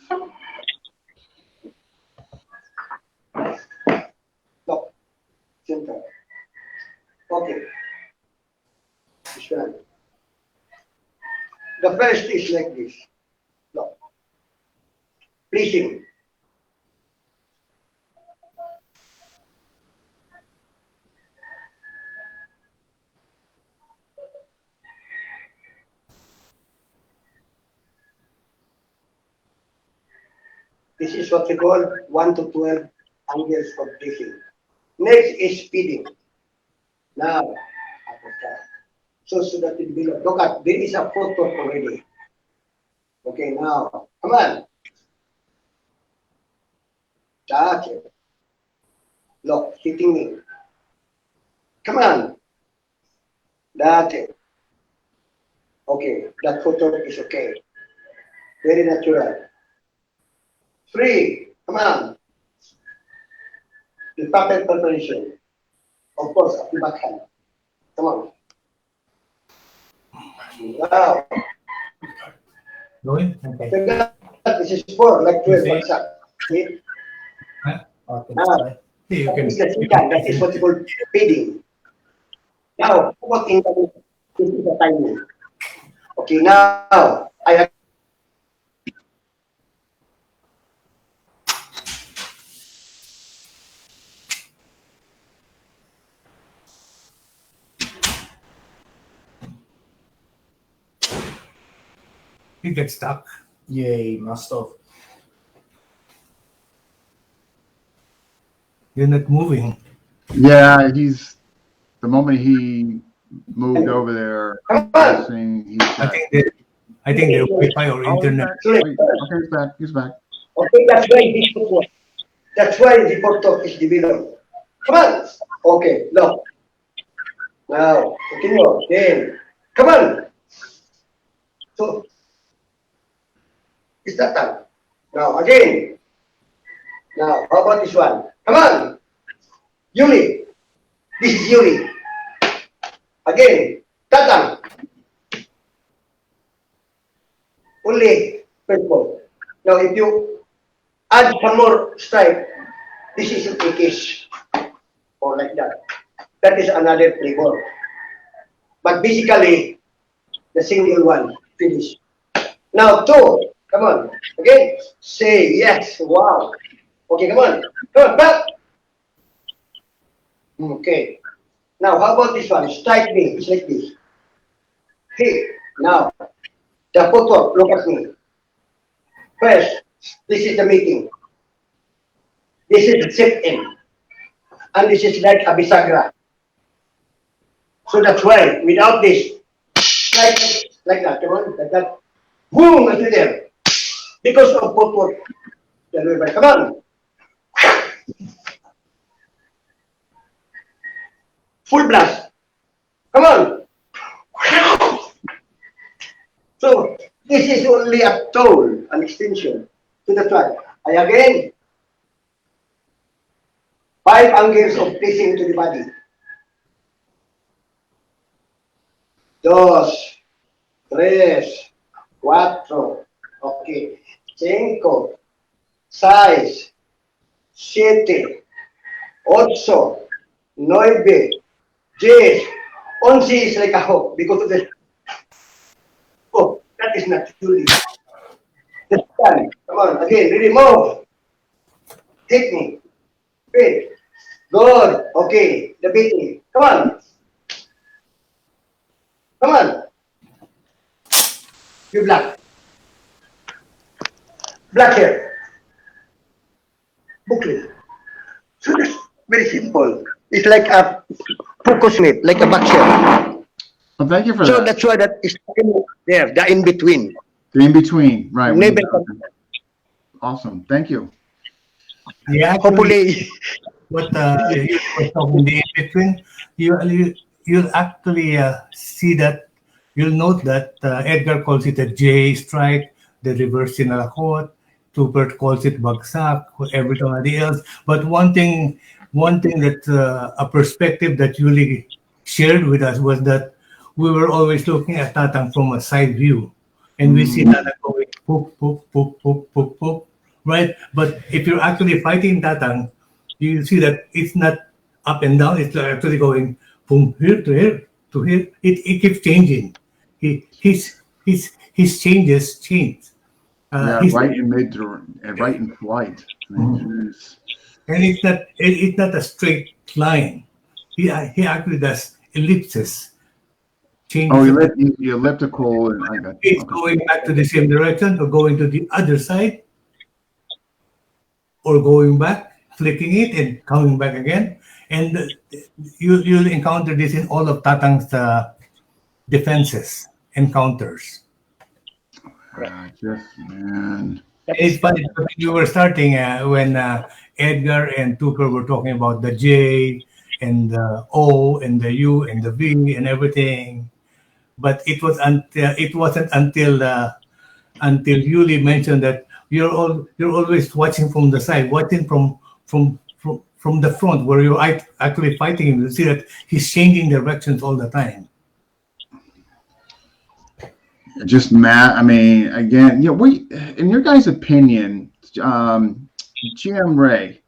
Look. Center. Okay. This one. The first is like this. Look. Pleasing. This is what we call 1 to 12 angles of pleasing. Next is feeding. Now, after that. So that it will look at, there is a photo already. Okay, now, come on. That's it. Look, hitting me. Come on. That's it. Okay, that photo is okay. Very natural. 3, come on. The puppet preparation. Of course, at the backhand. Come on. Now, Going? Okay. this is 4, like 12 bagsak. See? Now, See, you that can. is the second. That is what you call feeding. Now, what in that is the timing. Okay, now, I You get stuck. Yeah, he must have. You're not moving. Yeah, he's the moment he moved over there, pressing, he's I got. think they're Wi-Fi or Oh, he's internet. back. Wait, okay, he's back. He's back. okay, that's why the photo is developed. Come on. Okay, look. Now, continue. Then, come on. So, it's that time. Now, again. Now, how about this one? Come on. Yuli. This is Yuli. Again. Tatang. Only purple. Now, if you add some more stripe, this is a case. Or like that. That is another flavor. But basically, the single one, finish. Now, 2. Come on. Again. Say yes. Wow. Okay, come on. Come on, back. Okay. Now, how about this one? Strike me. It's like this. Hey, now, the photo, look at me. First, this is the meeting. This is the sit-in. And this is like a bisagra. So that's why, without this, like that, come on, like that. Boom, it's there. Because of photo. Come on. Full blast. Come on. So, this is only a tool, an extension to the track. I again, 5 angles of placing to the body. 2, 3, 4, okay, 5, 6, 7, 8, 9, 10. 11 is like a hook because of the. Oh, that is not truly. The sun. Come on, again, remove. Hit me. Wait. Good. Okay, the beating. Come on. Come on. You black. Black hair. Booklet. So that's very simple. It's like a focus mate, like a backshot. Well, thank you for So that. that's why that is there, the in between. The in between, right? Never. Awesome. Thank you. Yeah, Hopefully, what you were talking the in between, you'll actually see that, you'll note that Edgar calls it a J strike, the reverse sinalakot, Tupert calls it bagsak, everybody else. But one thing that a perspective that Yuli shared with us was that we were always looking at Tatang from a side view, and we see Tatang going poop, poop, poop, poop, poop, poop, right? But if you're actually fighting Tatang, you see that it's not up and down, it's actually going from here to here to here. It keeps changing. His changes change. Yeah, He's- right in mid and right in flight. Jeez. and it's not a straight line. He actually does ellipses. Changes. Oh, you elliptical, and I got. It's Okay. going back to the same direction, or going to the other side, or going back, flicking it, and coming back again. And you'll encounter this in all of Tatang's defenses and counters. Just, man. It's funny because you were starting when Edgar and Tucker were talking about the J and the O and the U and the V and everything, but it wasn't until Yuli mentioned that you're always watching from the side, watching from the front where you're actually fighting him. You see that he's changing directions all the time. Just Matt. I mean, again, in your guys' opinion, GM Ray,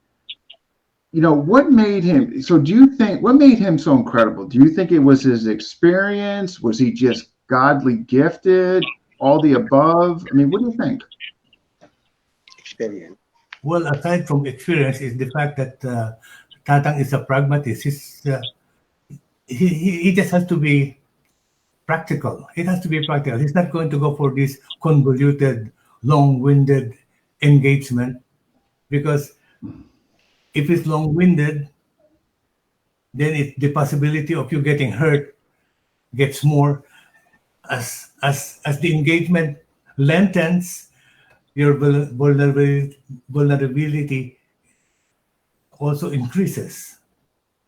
what made him? So, what made him so incredible? Do you think it was his experience? Was he just godly gifted? All the above? I mean, what do you think? Experience. Well, aside from experience, is the fact that Tatang is a pragmatist. He just has to be practical. It has to be practical. He's not going to go for this convoluted, long-winded engagement, because if it's long-winded, then the possibility of you getting hurt gets more. As the engagement lengthens, your vulnerability also increases.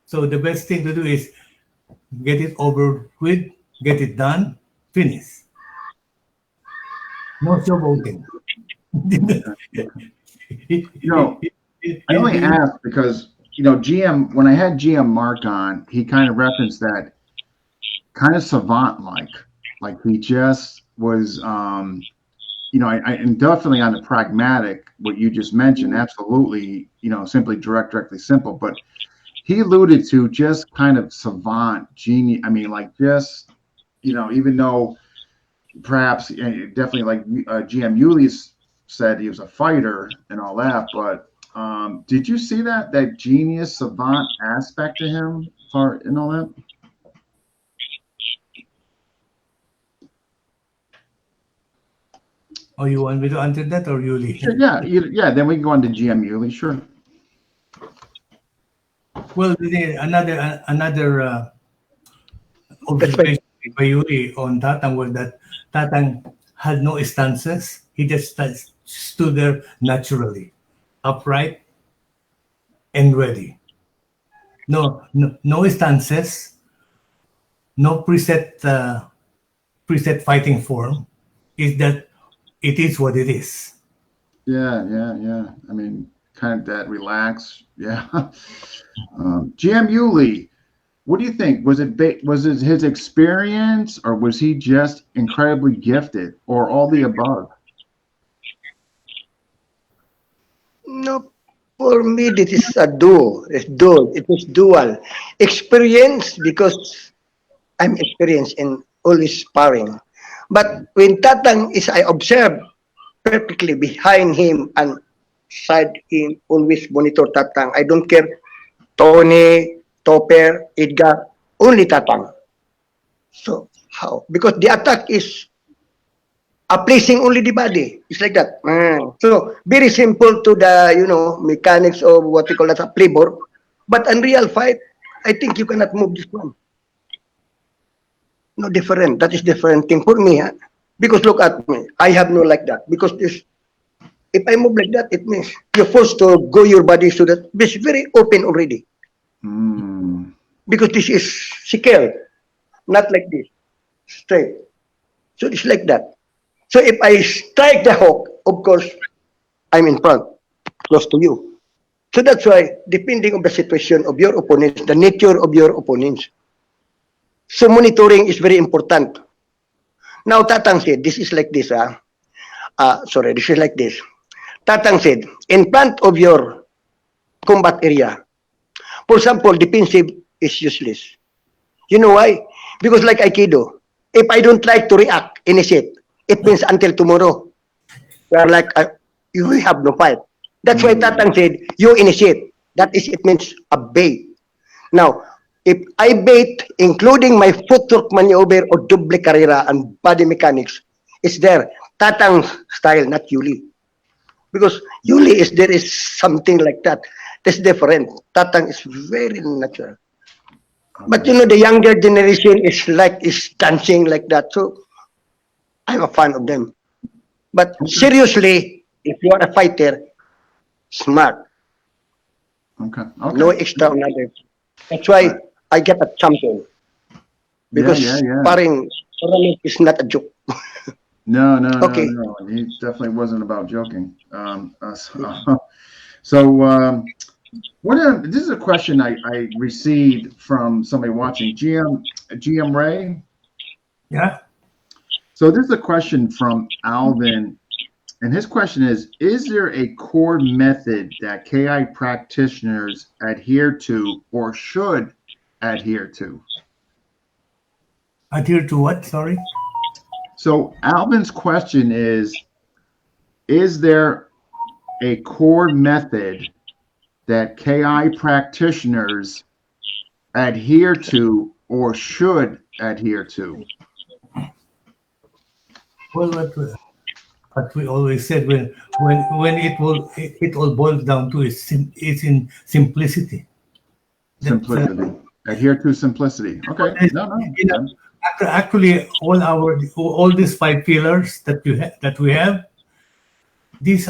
So the best thing to do is get it over with, get it done, finish. No showboating. I only asked because GM, when I had GM Mark on, he kind of referenced that kind of savant-like. Like he just was, and definitely on the pragmatic, what you just mentioned, absolutely, simply directly simple. But he alluded to just kind of savant, genius. I mean, like just, even though perhaps definitely like GM Yuli said he was a fighter and all that, but did you see that genius savant aspect to him and all that? Oh, you want me to answer that or Yuli? Sure, yeah. Then we can go on to GM Yuli, sure. Well, another observation by Yuli on Tatang was that Tatang had no stances. He just stood there naturally, upright and ready. No stances, no preset fighting form. It is what it is. Yeah. I mean, kind of that relax. Yeah. GM Yuli, what do you think? Was it his experience, or was he just incredibly gifted, or all the above? No, for me, this is a duo. It is dual. Experience, because I'm experienced in always sparring. But when Tatang is, I observe perfectly behind him and side him, always monitor Tatang. I don't care Tony, Topper, Edgar, only Tatang. So how? Because the attack is placing only the body. It's like that. So very simple to the mechanics of what we call as a playboard. But in real fight, I think you cannot move this one. No different. That is different thing for me. Because look at me. I have no like that. Because if I move like that, it means you're forced to go your body so that it's very open already. Because this is secure, not like this, straight. So it's like that. So if I strike the hook, of course, I'm in front, close to you. So that's why, depending on the situation of your opponents, the nature of your opponents. So monitoring is very important. Now Tatang said, this is like this. This is like this. Tatang said, in front of your combat area, for example, defensive is useless. You know why? Because like Aikido, if I don't like to react, initiate, it means until tomorrow. We are like, you have no fight. That's why Tatang said, you initiate. That is, it means a bait. Now, if I bait, including my footwork maneuver or double carrera and body mechanics, is there. Tatang style, not Yuli. Because Yuli there is something like that. That's different. Tatang is very natural. But you know, the younger generation is dancing like that. So I'm a fan of them. But seriously, if you are a fighter, smart, Okay. no Okay. extra on others. That's why I get a champion. Because Yeah. sparring tournament is not a joke. No, no, no, Okay. no. He definitely wasn't about joking. So, this is a question I received from somebody watching. GM Ray. Yeah. So this is a question from Alvin, and his question is there a core method that KI practitioners adhere to or should adhere to? Adhere to what? Sorry. So Alvin's question is there a core method that KI practitioners adhere to or should adhere to? Well, what we always said when it all boils down to is in simplicity. Simplicity. Adhere to simplicity. Okay. No. You know, actually, all these 5 pillars that we have, these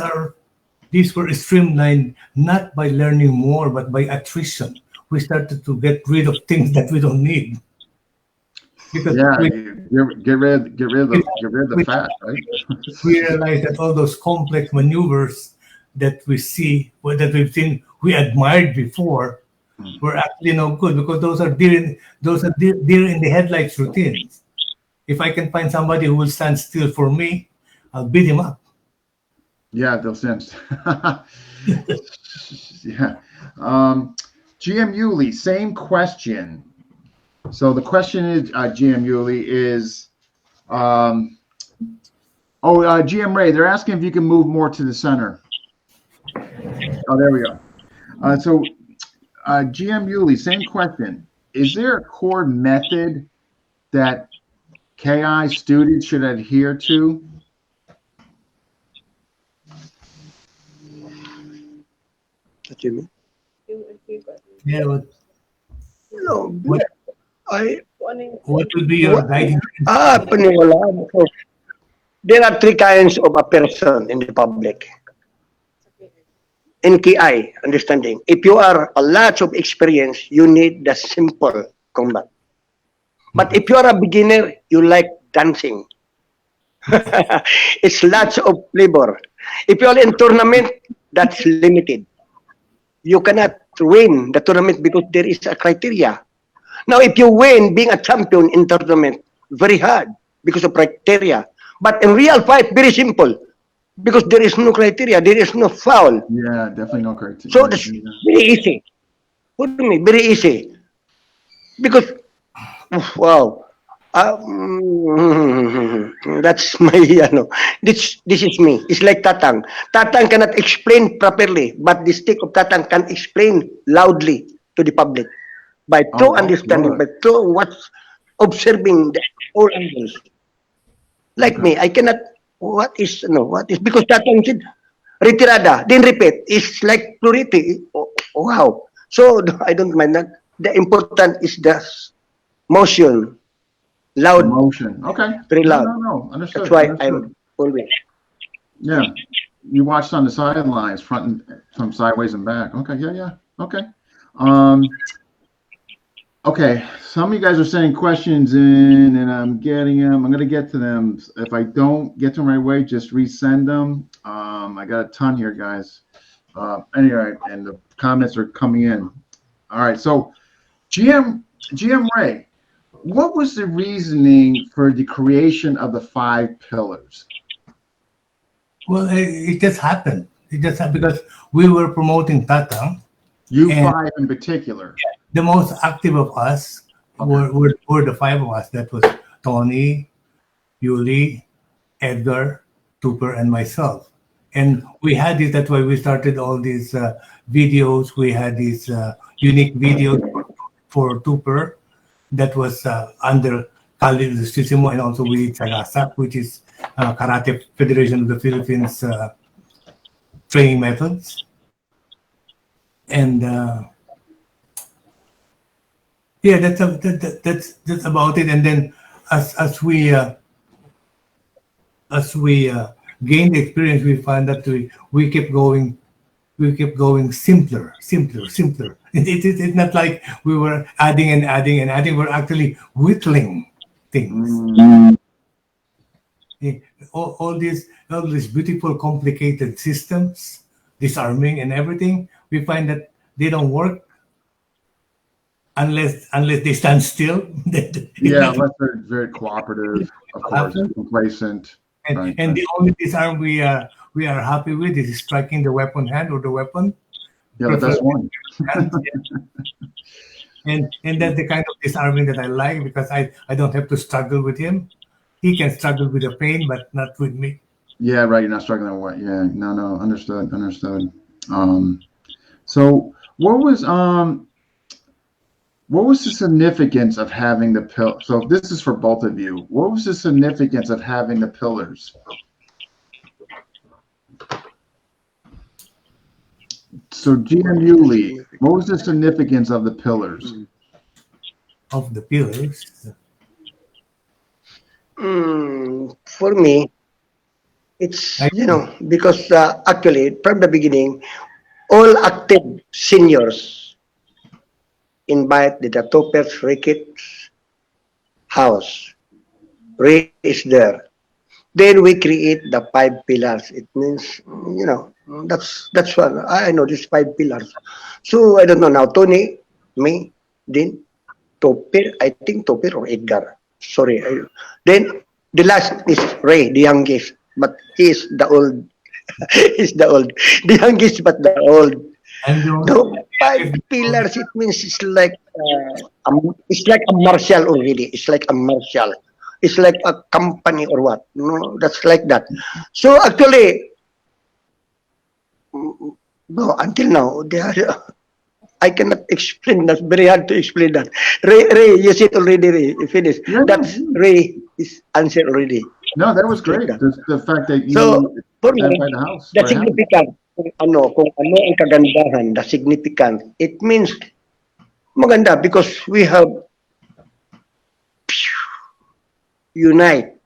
were streamlined not by learning more, but by attrition. We started to get rid of things that we don't need. Because Yeah, get rid of the fat, right? we realized that all those complex maneuvers that we've seen, we admired before, were actually no good, because those are deer in the headlights routines. If I can find somebody who will stand still for me, I'll beat him up. Yeah, those sense. Yeah. GM Yuli, same question. So the question is, GM Yuli is, GM Ray, they're asking if you can move more to the center. Oh, there we go. GM Yuli, same question. Is there a core method that KI students should adhere to? What do you mean? Yeah. No, What will be your guiding? paniwala. There are 3 kinds of a person in the public. In KI, understanding. If you are a lot of experience, you need the simple combat. But if you are a beginner, you like dancing. It's lots of flavor. If you are in tournament, that's limited. You cannot win the tournament because there is a criteria. Now, if you win being a champion in tournament, very hard because of criteria. But in real fight, very simple because there is no criteria, there is no foul. Yeah, definitely no criteria. So that's very easy. What do you mean? Very easy. Because, wow. That's my, this is me. It's like Tatang. Tatang cannot explain properly, but the stick of Tatang can explain loudly to the public by true understanding, by true what's observing the all angles. Like me, I cannot. What is because Tatang said retirada, then repeat. It's like plurality. Oh, wow. So I don't mind that. The important is the motion. Loud. Motion. Okay. Very loud. No. Understood. That's why Understood. I'm always. Yeah. You watched on the sidelines, front and from sideways and back. Okay. Yeah. Okay. Okay. Some of you guys are sending questions in, and I'm getting them. I'm going to get to them. If I don't get to them right away, just resend them. I got a ton here, guys. Anyway, and the comments are coming in. All right. So, GM Ray. What was the reasoning for the creation of the 5 pillars? Well, it just happened. It just happened because we were promoting Tatang. You 5 in particular. The most active of us were the 5 of us. That was Tony, Yuli, Edgar, Tupper, and myself. And we had this. That's why we started all these videos. We had these unique videos for Tupper. That was under Kali Justisimo, and also we did Sagasa, which is Karate Federation of the Philippines training methods. And Yeah, that's about it. And then as we gain the experience, we find that we keep going. We keep going simpler, simpler, simpler. It's not like we were adding and adding and adding. We're actually whittling things. Mm. Yeah, all these beautiful, complicated systems, disarming and everything. We find that they don't work unless they stand still. Yeah, unless they're very cooperative, of course, complacent. And, Right, and right. the only disarm we are happy with is striking the weapon hand or the weapon. Yeah, the best one. Hand, yeah. And that's the kind of disarming that I like because I don't have to struggle with him. He can struggle with the pain, but not with me. Yeah, right. You're not struggling with. Yeah, no, understood, understood. So what was the significance of having the pill? So this is for both of you. What was the significance of having the pillars? So GM Yuli, what was the significance of the pillars? Of the pillars. For me, it's, because actually, from the beginning, all active seniors invite the Topper's Ricketts house. Ray is there. Then we create the 5 pillars. It means, that's what I know, these 5 pillars. So I don't know now, Tony, me, Dean, Topper, I think Topper or Edgar. Sorry. Then the last is Ray, the youngest, but he's the old. He's the old. The youngest, but the old. And No, 5 pillars. It means it's like a martial already. It's like a martial. It's like a company or what? No, that's like that. So actually, no, until now, I cannot explain. That's very hard to explain that. Ray, you said already, Ray. You finished. Yeah, That's Ray is answered already. No, that was great. Like The fact that you So, for me, identified the house. the Very happy. significant, kung ano ang kagandahan, the significant, it means maganda because we have unite.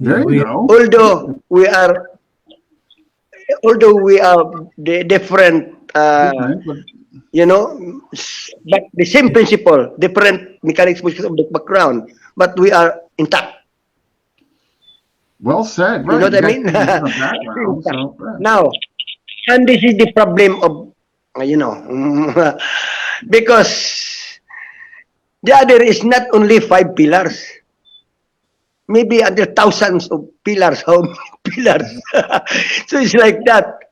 There you go. Although we are the different, Okay, but but the same principle, different mechanics of the background, but we are intact. well said. You Right. know what I got mean? different backgrounds, so, right. Now, and this is the problem of, because the other is not only 5 pillars. Maybe under thousands of pillars, how many pillars? So it's like that.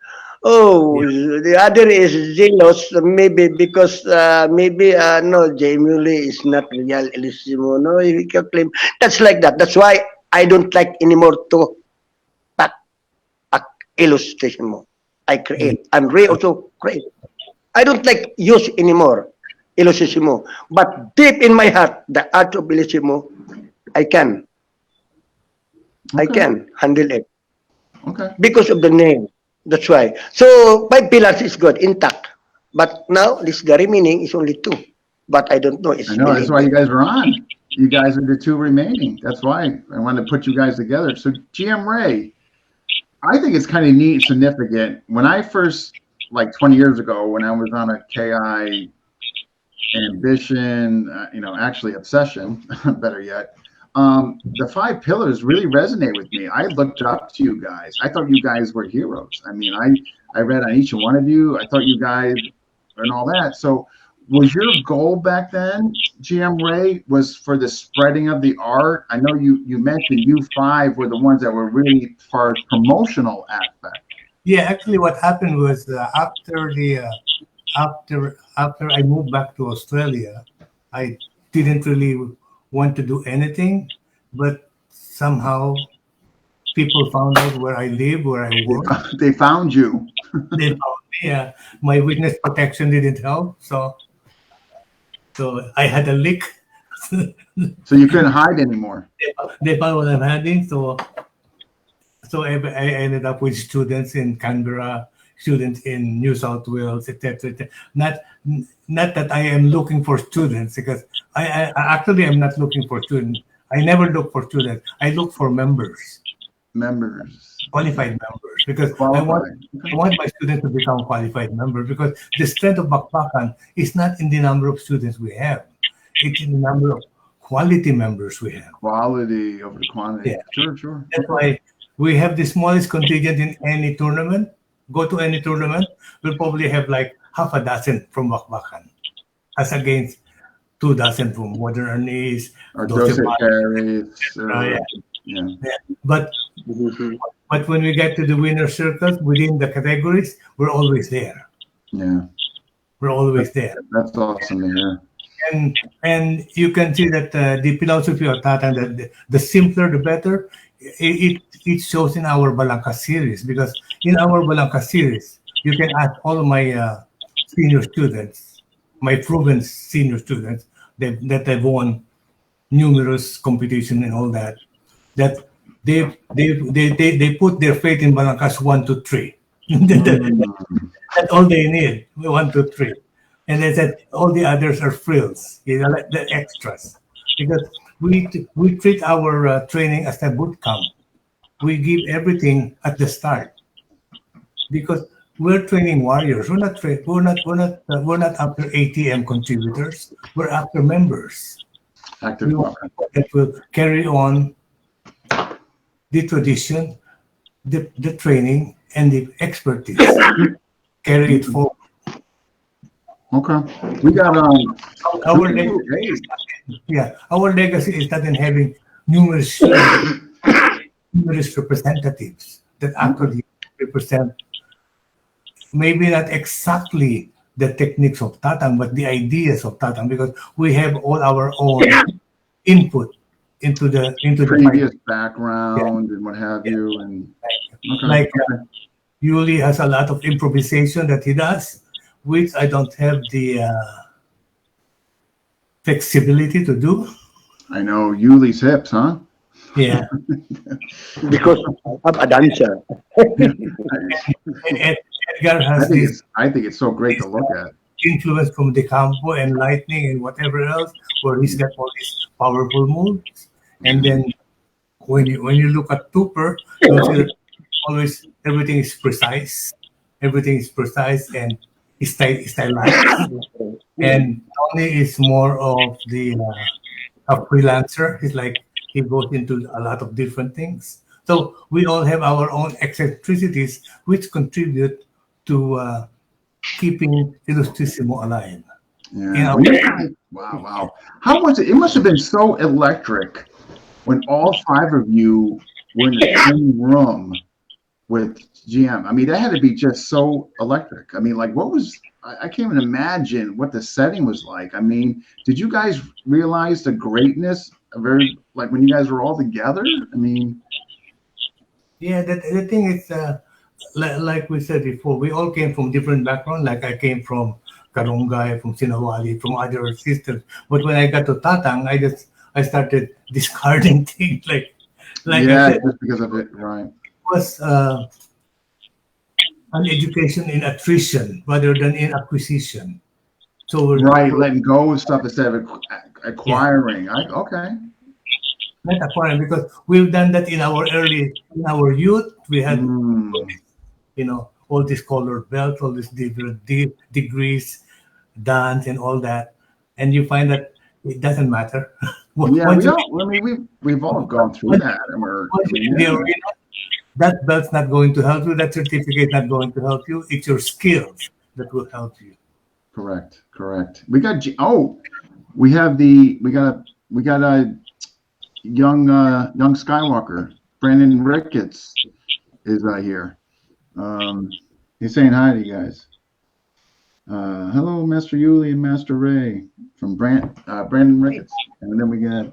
Oh, the other is jealous, maybe because no, Yuli is not real Elisimo. No, you can claim that's like that. That's why I don't like anymore to pack illustration mo. I create. And Ray also create. I don't like use anymore Illustissimo. But deep in my heart, the art of Illustissimo, I can handle it. Okay. Because of the name. That's why. So 5 pillars is good, intact. But now this Gary meaning is only 2. But I don't know. I know that's why you guys are on. You guys are the 2 remaining. That's why I wanted to put you guys together. So GM Ray, I think it's kind of neat and significant. When I first, like 20 years ago, when I was on a KI ambition, actually obsession, better yet, the 5 pillars really resonate with me. I looked up to you guys. I thought you guys were heroes. I mean, I read on each one of you. I thought you guys and all that. So was your goal back then, GM Ray, was for the spreading of the art? I know you mentioned you 5 were the ones that were really for promotional aspect. Yeah, actually, what happened was after I moved back to Australia, I didn't really want to do anything, but somehow people found out where I live, where I work. They found you. They found me. My witness protection didn't help, so I had a leak. So you couldn't hide anymore. They found what I'm hiding, so I ended up with students in Canberra, students in New South Wales, etc. Not that I am looking for students, because I actually am not looking for students. I never look for students. I look for members. Qualified members, because I want my students to become qualified members, because the strength of Bakbakan is not in the number of students we have. It's in the number of quality members we have. Quality over quantity. Yeah. Sure. That's why we have the smallest contingent in any tournament. Go to any tournament, we'll probably have like half a dozen from Bakbakan, as against 2 dozen from Modern Arnis, or Dose Carries. Yeah. But when we get to the winner circles within the categories, we're always there. Yeah, we're always there. That's awesome to hear. And you can see that the philosophy of Tatang, that the simpler the better. It shows in our Balangka series, because in our Balangka series, you can ask all of my senior students, my proven senior students that have won numerous competition and all that they put their faith in Balangkas 1 to 3. That's all they need, 1 to 3. And they said all the others are frills, like the extras, because we treat our training as a boot camp. We give everything at the start, because we're training warriors. We're not after ATM contributors. We're after members. We want that will carry on the tradition, the training, and the expertise. Carry it forward. Okay, we got our legacy. Our legacy is not in having numerous representatives that actually represent maybe not exactly the techniques of Tatang, but the ideas of Tatang, because we have all our own input into the previous background and what have you, and Yuli has a lot of improvisation that he does, which I don't have the flexibility to do. I know Yuli's hips, huh? Yeah. Because I'm a dancer. And Edgar has I think it's so great to look at. Influence from the Campo and Lightning and whatever else, where he's got all these powerful moves. And then when you look at Tupper, always everything is precise. Everything is precise and stylized. And Tony is more of a freelancer. He's like, he goes into a lot of different things. So we all have our own eccentricities, which contribute to keeping Illustrissimo alive. Yeah. Wow. How was it? It must have been so electric when all 5 of you were in the same room with GM. I mean, that had to be just so electric. I mean, like, I can't even imagine what the setting was like. I mean, did you guys realize the greatness of like when you guys were all together? I mean, yeah, the thing is, like we said before, we all came from different backgrounds. Like I came from Karungay, from Sinawali, from other systems. But when I got to Tatang, I started discarding things like just because of it, right? It was an education in attrition rather than in acquisition. So letting go of stuff instead of acquiring. Okay. Not acquiring, because we've done that in our youth. We had, all these colored belts, all these different degrees, dance, and all that, and you find that it doesn't matter. We've all gone through that, and we're in the arena. That belt's not going to help you. That certificate not going to help you. It's your skills that will help you. Correct. We got a young Skywalker. Brandon Ricketts is here. He's saying hi to you guys. Hello, Master Yuli and Master Ray from Brandon Ricketts. And then we got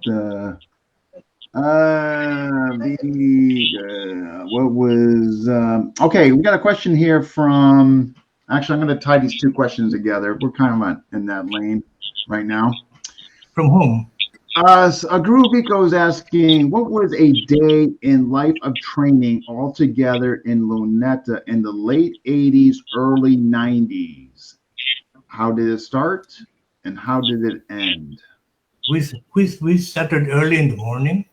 okay, we got a question here from, actually I'm going to tie these 2 questions together. We're kind of in that lane right now. From whom? A Grubico is asking, what was a day in life of training altogether in Luneta in the late 80s, early 90s? How did it start and how did it end? We started early in the morning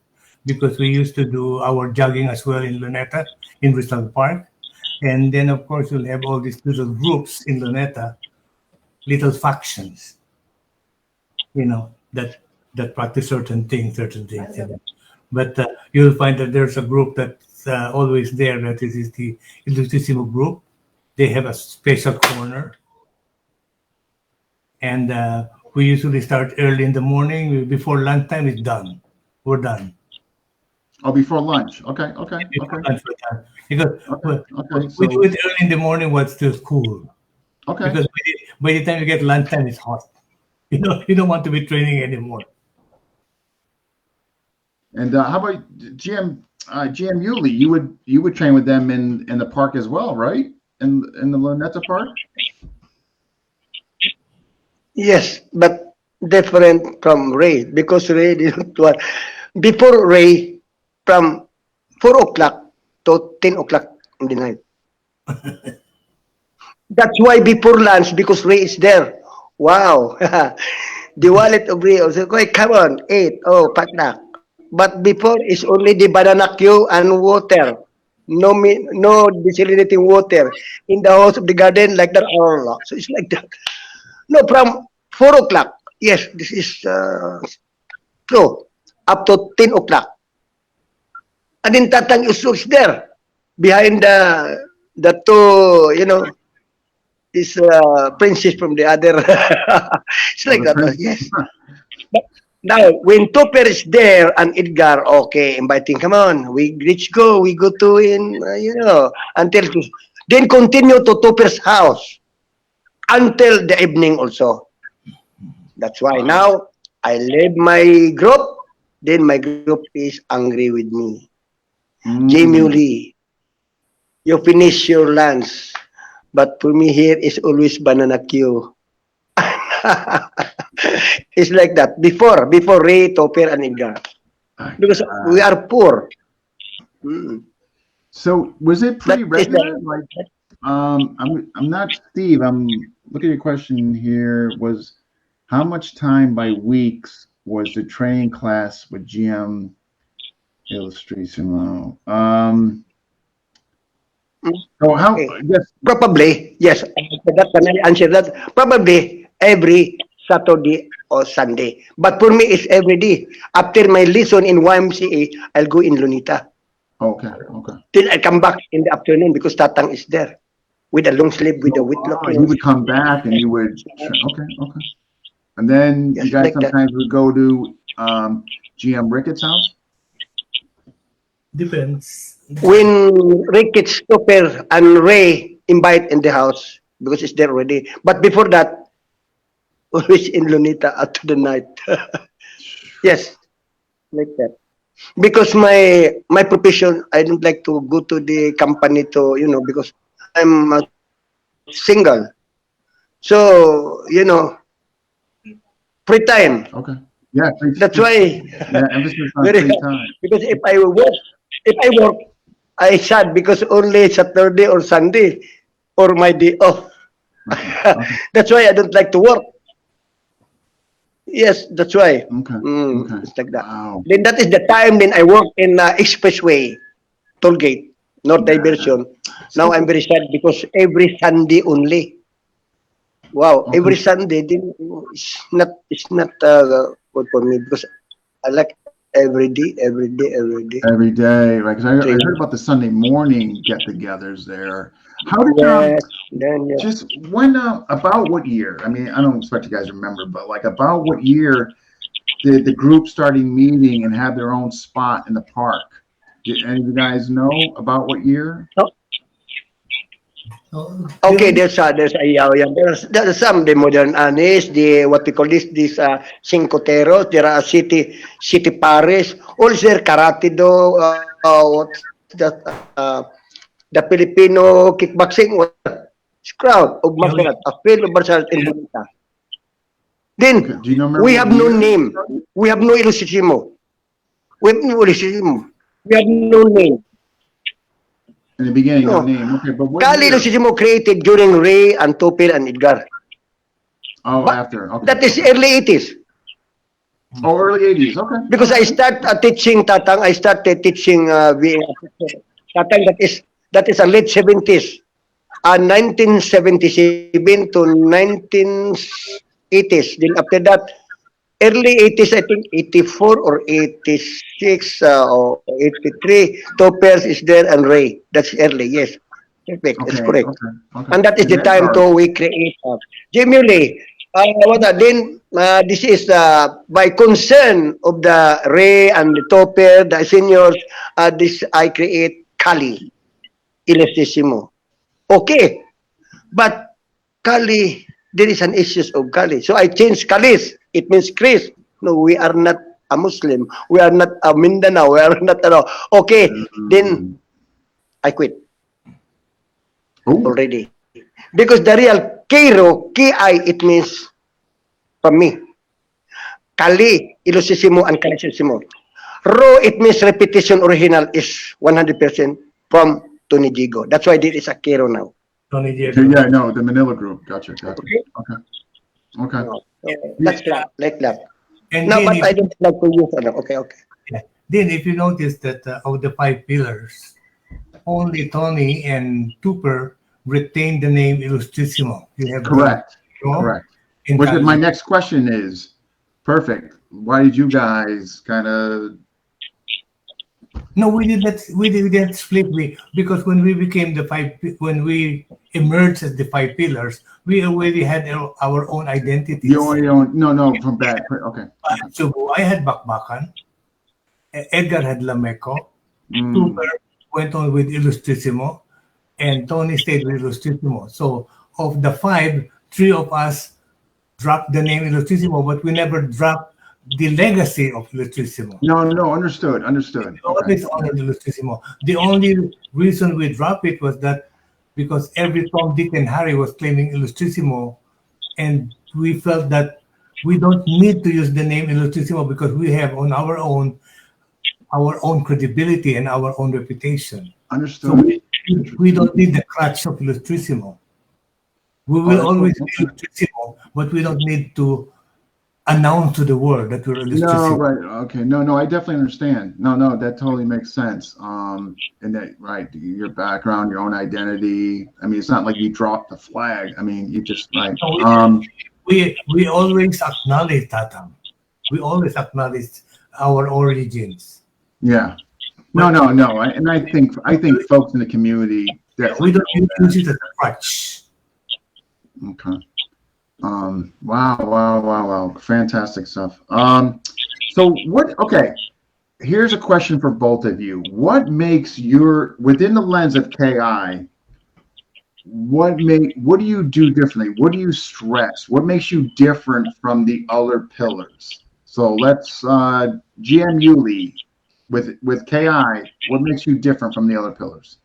because we used to do our jogging as well in Luneta, in Bristol Park. And then, of course, you'll have all these little groups in Luneta, little factions, that practice certain things. But you'll find that there's a group that's always there. That is the Ilustissimo group. They have a special corner, and we usually start early in the morning. Before lunchtime is done. We're done. Oh, before lunch. Okay, okay, Before okay, lunch we're done. Because okay. we So, do it early in the morning while it's still cool. okay. Because by the time you get lunchtime, it's hot. You don't want to be training anymore. And how about GM Yuli? You would train with them in the park as well, right? In the Luneta Park? Yes, but different from Ray because Ray didn't want. Before Ray, from 4 o'clock to 10 o'clock in the night. That's why before lunch, because Ray is there. Wow. The wallet of Ray also, okay, come on, eat. Oh, potluck. But before is only the banana queue and water. No desalinating water in the house of the garden like that. Oh, so it's like that. No, from 4 o'clock. Yes, this is true. Up to 10 o'clock. And then Tatang is there behind the two, is princess from the other. It's Oh, like the that. Prince. Yes. Now, when Topper is there and Edgar, okay, inviting, come on, let's go. We go to until then continue to Topper's house until the evening also. That's why Wow. now I leave my group. Then my group is angry with me. Jamie Mm. Lee, you finish your lunch. But for me here is always banana queue. It's like that. Before Ray, Topper, and Edgar. Because we are poor. Mm. So was it That pretty is regular? Like, I'm not Steve. I'm looking at your question here. Was how much time by weeks was the training class with GM Illustration? So how? okay. Yes. Probably, yes. Can I answer that? Probably every Saturday or Sunday. But for me, it's every day. After my lesson in YMCA, I'll go in Lunita. Okay. Okay. Till I come back in the afternoon because Tatang is there with a long sleeve with a So, whitlock. he would come back and you would. Okay. Okay. And then you Just guys like that. sometimes would go to GM Ricketts' house. Depends. When Ricketts, Stopper, and Ray invite in the house because it's there already. But before that, always in Lunita up to the night. Yes, like that. Because my profession, I don't like to go to the company to because I'm single. So free time. Okay. Yeah. That's why Yeah. Emphasis on very free time. because if I work, I sad because only Saturday or Sunday or my day off. Okay. Okay. That's why I don't like to work. Yes, that's why. Okay. Okay. It's like that. Wow. Then that is the time then I work in Expressway, toll gate, North Yeah. Diversion. Now So, I'm very sad because every Sunday only. Wow, okay. every Sunday then it's not good for me because I like every day, every day, every day. Every day, right? 'Cause I heard Training. about the Sunday morning get-togethers there. How did Yes, then yeah. just when about what year? I mean, I don't expect you guys to remember, but like about what year did the group starting meeting and have their own spot in the park? Did any of you guys know about what year? Oh, Okay, there's a yaw-yaw. There's some the modern anis, the what we call this cincoteros. There are city pares. Also there karate do. What's that? The Filipino kickboxing. What? Crowd of Yuli. mascot. A field of martial art in Bonita. Then Do you remember? we what have no year? name. We have no Ilustissimo. We have no Ilustissimo. We have no name. In the beginning, no No. name. Okay, but what Kali year? Ilustissimo created during Ray and Topel and Edgar. Oh, But after. Okay. that is okay. early 80s. Oh, early 80s. Okay. Because I start teaching Tatang, I started teaching Tatang, that is a late 70s. 1977 to 1980s. Then after that, early 80s, I think 84 or 86 or 83, Topers is there and Ray. That's early, yes. Perfect, that's Okay. correct. Okay. Okay. And that is the And time Edgar, to we create. Yuli, this is by concern of the Ray and the Topper, the seniors, this I create Kali, Ilustissimo. Okay, but Kali, there is an issue of Kali. So I changed Kalis. It means Chris. No, we are not a Muslim. We are not a Mindanao. We are not, okay, then I quit oh, already. Because the real Kiro, Ki, it means from me. Kali, Ilustissimo, and Kalisissimo. Ro, it means repetition original is 100% from Tony Digo. That's why this is a Kiro now. Tony okay, Diego. yeah, no, the Manila group. Gotcha. Gotcha. Okay? Okay. That's like that. And No, then, but if, I don't like to use okay. yeah, then if you notice that of the 5 pillars, only Tony and Tupper retain the name Ilustissimo. You have Correct. no Correct. in Which Kali. my next question is, perfect. Why did you guys kind of? No, we did not. We didn't split. Because when we became when we emerged as the 5 pillars, we already had our own identities. You only don't. No, from back. Okay. So I had Bakbakan, Edgar had Lameco, Mm. Tupper went on with Ilustissimo, and Tony stayed with Ilustissimo. So of the 5, 3 of us dropped the name Ilustissimo, but we never dropped the legacy of Ilustissimo. No, understood. Understood. We always honored Ilustissimo. The only reason we dropped it was that because every Tom, Dick, and Harry was claiming Ilustissimo, and we felt that we don't need to use the name Ilustissimo because we have on our own credibility and our own reputation. So Understood. we don't need the crutch of Ilustissimo. We will always be Ilustissimo, but we don't need to announce to the world that we're Ilustissimo. No, right. Okay. No, I definitely understand. No, that totally makes sense. And that, right, your background, your own identity. I mean, it's not like you dropped the flag. I mean, you just, right. We always acknowledge Tatang. We always acknowledge our origins. Yeah. No. And I think folks in the community We don't use it as a crutch. Okay. Wow. Fantastic stuff. So okay. Here's a question for both of you. What makes within the lens of KI, what do you do differently? What do you stress? What makes you different from the other pillars? So let's GM Yuli with KI, what makes you different from the other pillars?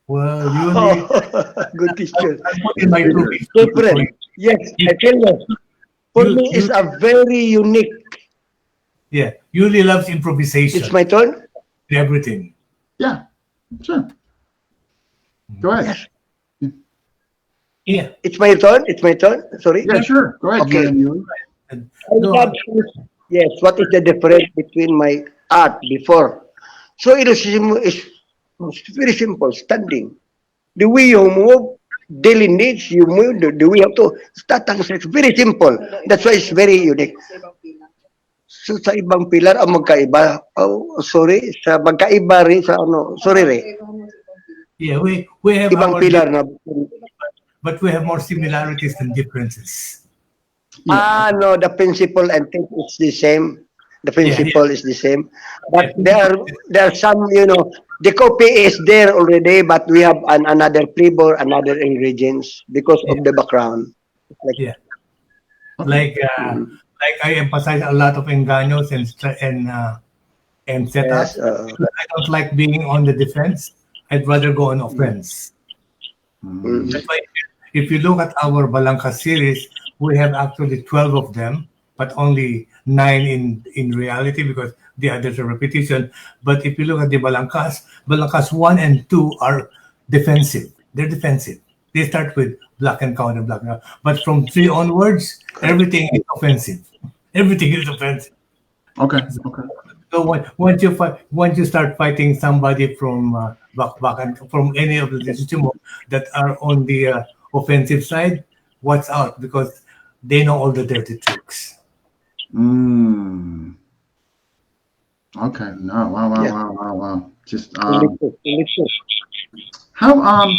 Well, Yuli, Good question. in my group, Different. Yes, I tell you. For me, it's a very unique. yeah, Yuli loves improvisation. It's my turn. Everything. Yeah, sure. Go ahead. Yeah. It's my turn. Sorry. Yeah, sure. Go ahead, Okay. GM Yuli. Yes, what is the difference between my art before? So Ilustissimo is very simple, standing. The way you move, daily needs, you move, the way you have to, Tatang, it's very simple. That's why it's very unique. So sa ibang pilar, ang magkaiba, sa magkaiba rin sa sorry re. Yeah, we have Ibang our pilar na. but we have more similarities than differences. No, the principle and think it's the same. The principle is the same. But there are some, the copy is there already, but we have another flavor, another ingredients because of the background. Like I emphasize a lot of engaños and setups. Yes, I don't like being on the defense. I'd rather go on offense. That's why if you look at our Balangkas series, we have actually 12 of them, but only 9 in reality because the others are repetition. But if you look at the Balangkas 1 and 2 are defensive. They're defensive. They start with block and counter, block and counter. But from 3 onwards, everything is offensive. Everything is offensive. Okay. Okay. So once you start fighting somebody from back and from any of the system that are on the offensive side, watch out because they know all the dirty tricks. Mm. Okay. No. Wow. Yeah. Wow. Just Delicious. how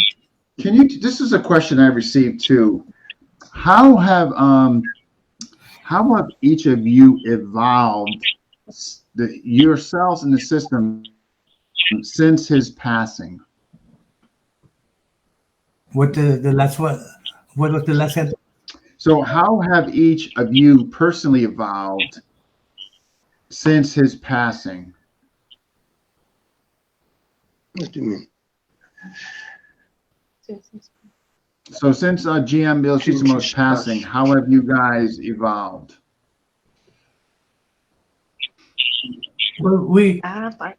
can you? This is a question I received too. How have each of you evolved yourselves in the system since his passing? What the last one? What was the last sentence? So how have each of you personally evolved since his passing? What do you mean? So since GM Bill passing, how have you guys evolved? Well, we Mhm.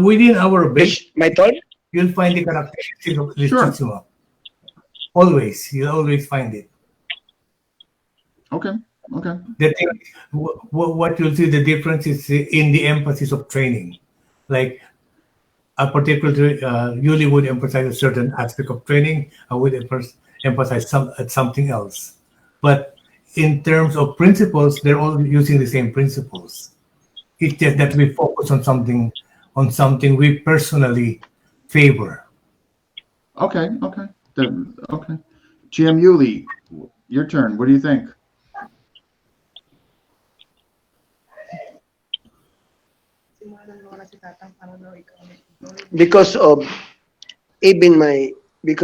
within our base, My turn? you'll find the characteristics of the Sure. Chitsuma. Always, you'll always find it. Okay. The thing, what you'll see the difference is in the emphasis of training. Like a particular Yuli would emphasize a certain aspect of training. I would emphasize something else. But in terms of principles, they're all using the same principles. It's just that we focus on something we personally favor. Okay. Okay. GM Yuli, your turn. What do you think? Because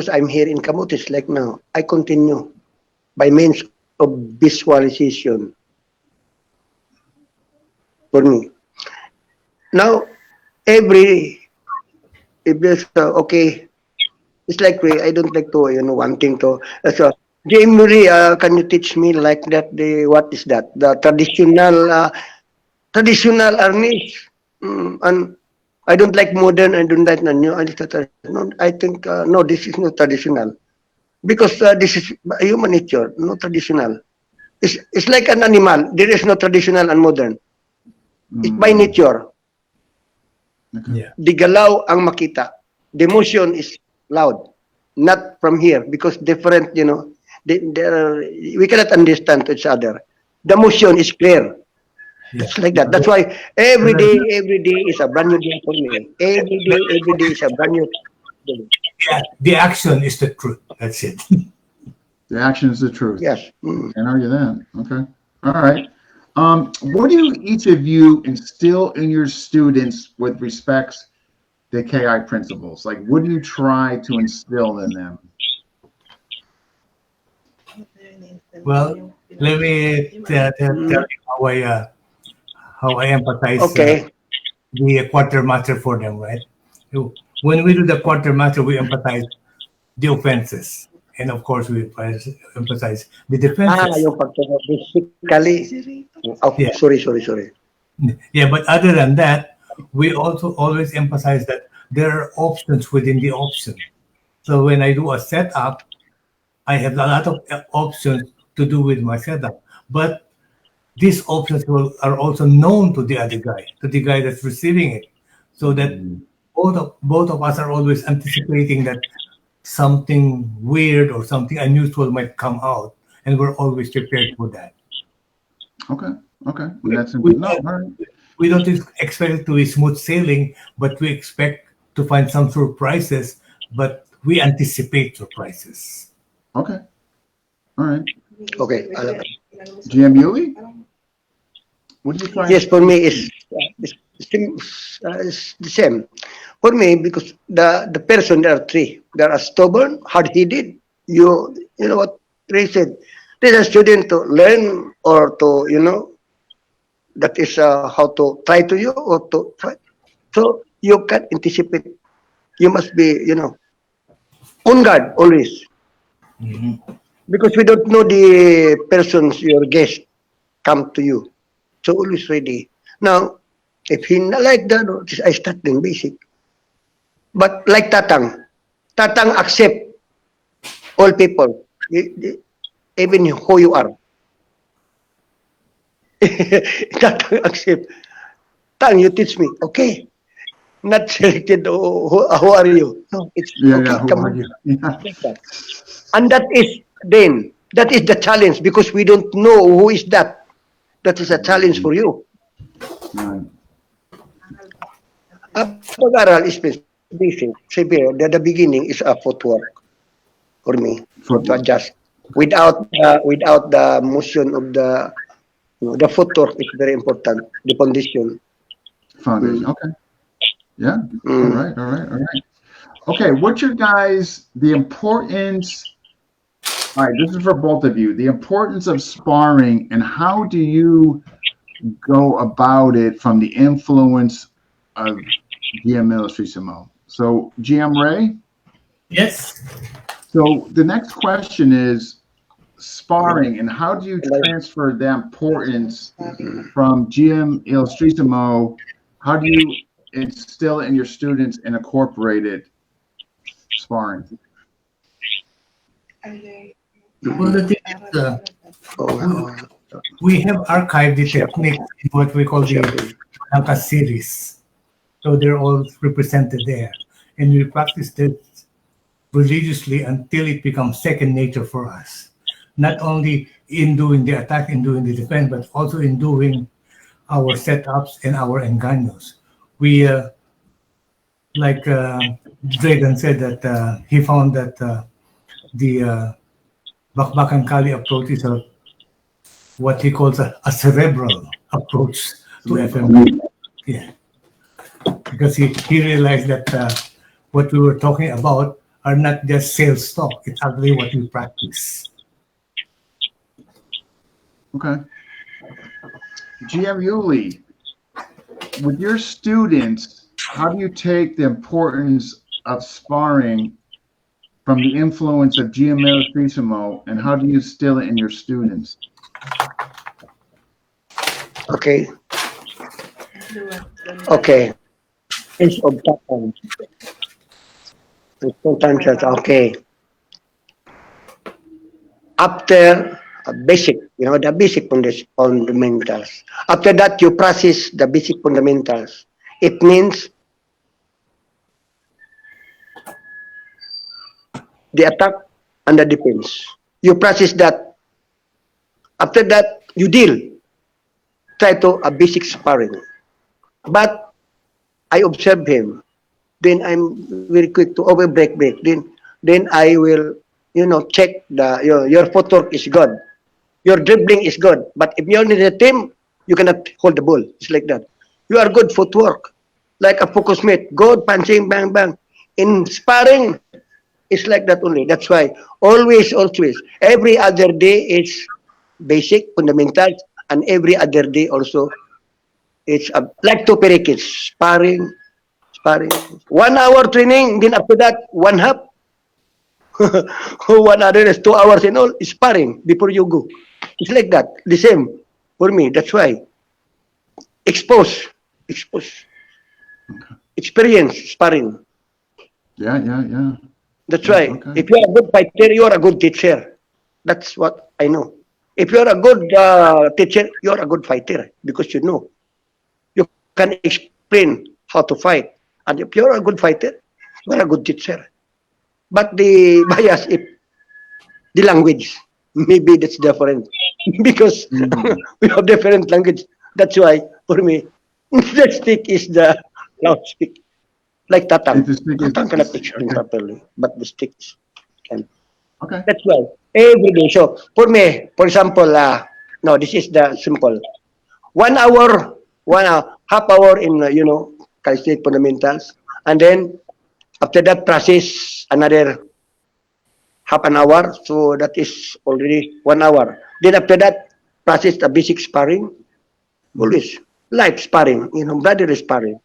I'm here in Camotes like now, I continue by means of visualization for me. Now, if there's okay, it's like I don't like to wanting to. So, Jamie, can you teach me like that? What is that? The traditional harness. And I don't like modern. I don't like the new. I think no, this is not traditional because this is human nature, not traditional. It's like an animal. There is no traditional and modern. It's by nature. Yeah. The galaw ang makita. The motion is loud, not from here because different. We cannot understand each other. The motion is clear. Yeah. It's like that. That's why every day is a brand new day for me. Every day is a brand new day. Yeah, the action is the truth. That's it. The action is the truth. Yes. Can't argue that. Okay. All right. What do each of you instill in your students with respects to KI principles? Like, what do you try to instill in them? Well, let me tell you how I empathize Okay. the quartermaster for them, right? So when we do the quartermaster, we empathize the offenses. And of course, we emphasize the defenses. Yung basically. Oh, Yeah. Sorry. Yeah, but other than that, we also always emphasize that there are options within the option. So when I do a setup, I have a lot of options to do with my setup. But these options are also known to the other guy, to the guy that's receiving it. So that both of us are always anticipating that something weird or something unusual might come out, and we're always prepared for that. Okay. That's enough. All right. We don't expect it to be smooth sailing, but we expect to find some surprises, but we anticipate surprises. Okay. All right. Okay. GM Yuli? What do you find? Yes, for me it's the same. For me, because the person, there are three. There are stubborn, hard-headed. You know what Ray said. There's a student to learn or to that is how to try to you or to try. So you can anticipate. You must be On guard, always. Because we don't know the persons, your guest, come to you. So always ready. Now, if he not like that, I start doing basic. But like Tatang, Tatang accept all people, even who you are. Tatang accept. Tang, you teach me. Okay. Not selected. Oh, who are you? No, it's okay. Who Come are on. you? Yeah. Like that. And that is the challenge because we don't know who is that. That is a challenge for you. Right. Pag-aral is basic. Severe. The beginning is a footwork for me to adjust. Without the motion of the footwork is very important. The condition. Foundation. Okay. Yeah. All right. Okay. What's your guys the importance? All right. This is for both of you. The importance of sparring and how do you go about it from the influence of GM Illustrissimo? So, GM Ray? Yes. So, the next question is sparring and how do you transfer the importance from GM Illustrissimo? How do you instill it in your students and incorporate it sparring? Well, the thing is, we have archived the techniques in what we call the Lanka series. So they're all represented there. And we practice this religiously until it becomes second nature for us. Not only in doing the attack and doing the defense, but also in doing our setups and our engaños. We, like Dragan said, that he found that the Bakbakan Kali approach is what he calls a cerebral approach to FMA. Yeah. Because he realized that what we were talking about are not just sales talk, it's actually what we practice. Okay. GM Yuli, with your students, how do you take the importance of sparring from the influence of GM Illustrissimo and how do you instill it in your students? Okay. Okay. It's of Tatang. Sometimes that's okay. After a basic, the basic fundamentals. After that, you practice the basic fundamentals. It means the attack and the defense. You practice that. After that, you deal. Try to a basic sparring. But I observe him. Then I'm very quick to break. Then I will, check your footwork is good. Your dribbling is good. But if you're in the team, you cannot hold the ball. It's like that. You are good footwork. Like a focus mate. Good punching, bang, bang. In sparring, it's like that only. That's why always, every other day is basic, fundamentals, and every other day also it's like two perikids, sparring. 1 hour training, then after that, 1/2. 1 other is 2 hours and all, sparring before you go. It's like that. The same for me. That's why. Expose. Experience, sparring. Yeah. That's right. Okay. If you're a good fighter, you're a good teacher. That's what I know. If you're a good teacher, you're a good fighter because you know. You can explain how to fight. And if you're a good fighter, you're a good teacher. But the bias is the language. Maybe that's different. Because we have different language. That's why, for me, the stick is the loudspeak. Like Tatang. Tatang cannot explain properly, but the stick can. Okay. That's why. Every day. So, for me, for example, no, this is the simple. 1 hour, half hour in, calisthenic fundamentals. And then, after that, practice another half an hour. So, that is already 1 hour. Then, after that, practice the basic sparring. Always. Light sparring, brotherly sparring.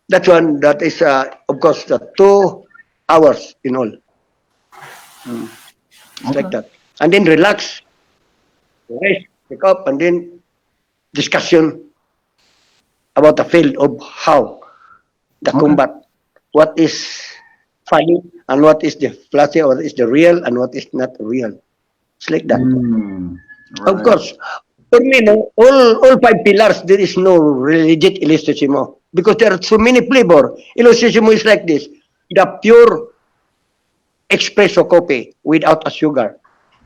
That one, that is, of course, the 2 hours in all. It's like that. And then relax, rest, pick up, and then discussion about the field of how the combat, what is funny and what is the flashy, what is the real and what is not real. It's like that. Of Right. course, for me, no, all five pillars, there is no legit illustrisimo because there are so many flavor. Illustrisimo is like this: the pure espresso coffee without a sugar.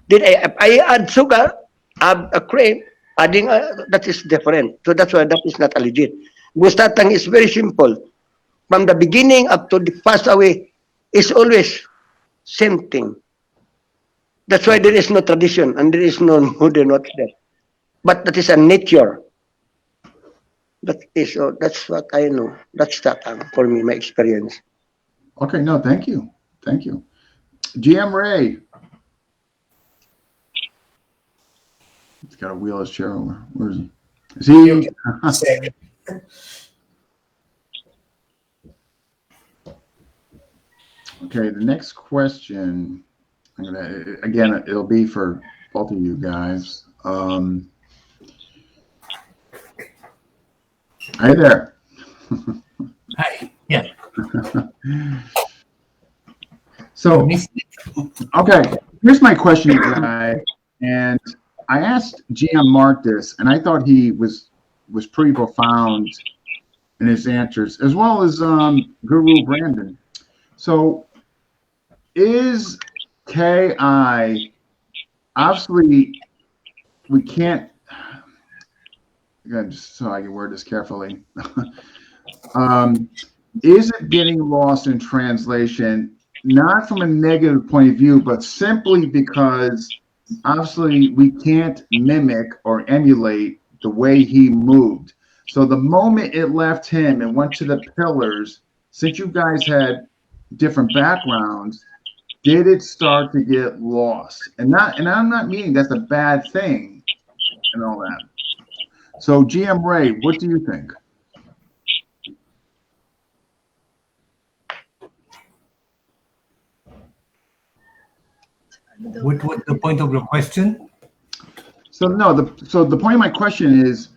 Did I add sugar, add a cream, adding that is different. So that's why that is not a legit. Tatang is very simple. From the beginning up to the pass away, is always same thing. That's why there is no tradition and there is no modern what's that. But that is a nature. That is that's what I know. That's Tatang for me, my experience. Okay, no, thank you. Thank you. GM Ray. He's got to wheel his chair over. Where is he? Is he? Second. Okay, the next question, again, it'll be for both of you guys. Hi there. Hi. Yeah. So, okay, here's my question, guys. And I asked GM Mark this, and I thought he was pretty profound in his answers, as well as Guru Brandon. So, is KI, obviously, we can't, again, just so I can word this carefully, is it getting lost in translation, not from a negative point of view, but simply because obviously we can't mimic or emulate the way he moved. So the moment it left him and went to the pillars, since you guys had different backgrounds, did it start to get lost? And I'm not meaning that's a bad thing and all that. So GM Ray, what do you think? What the point of your question? So no, the point of my question is,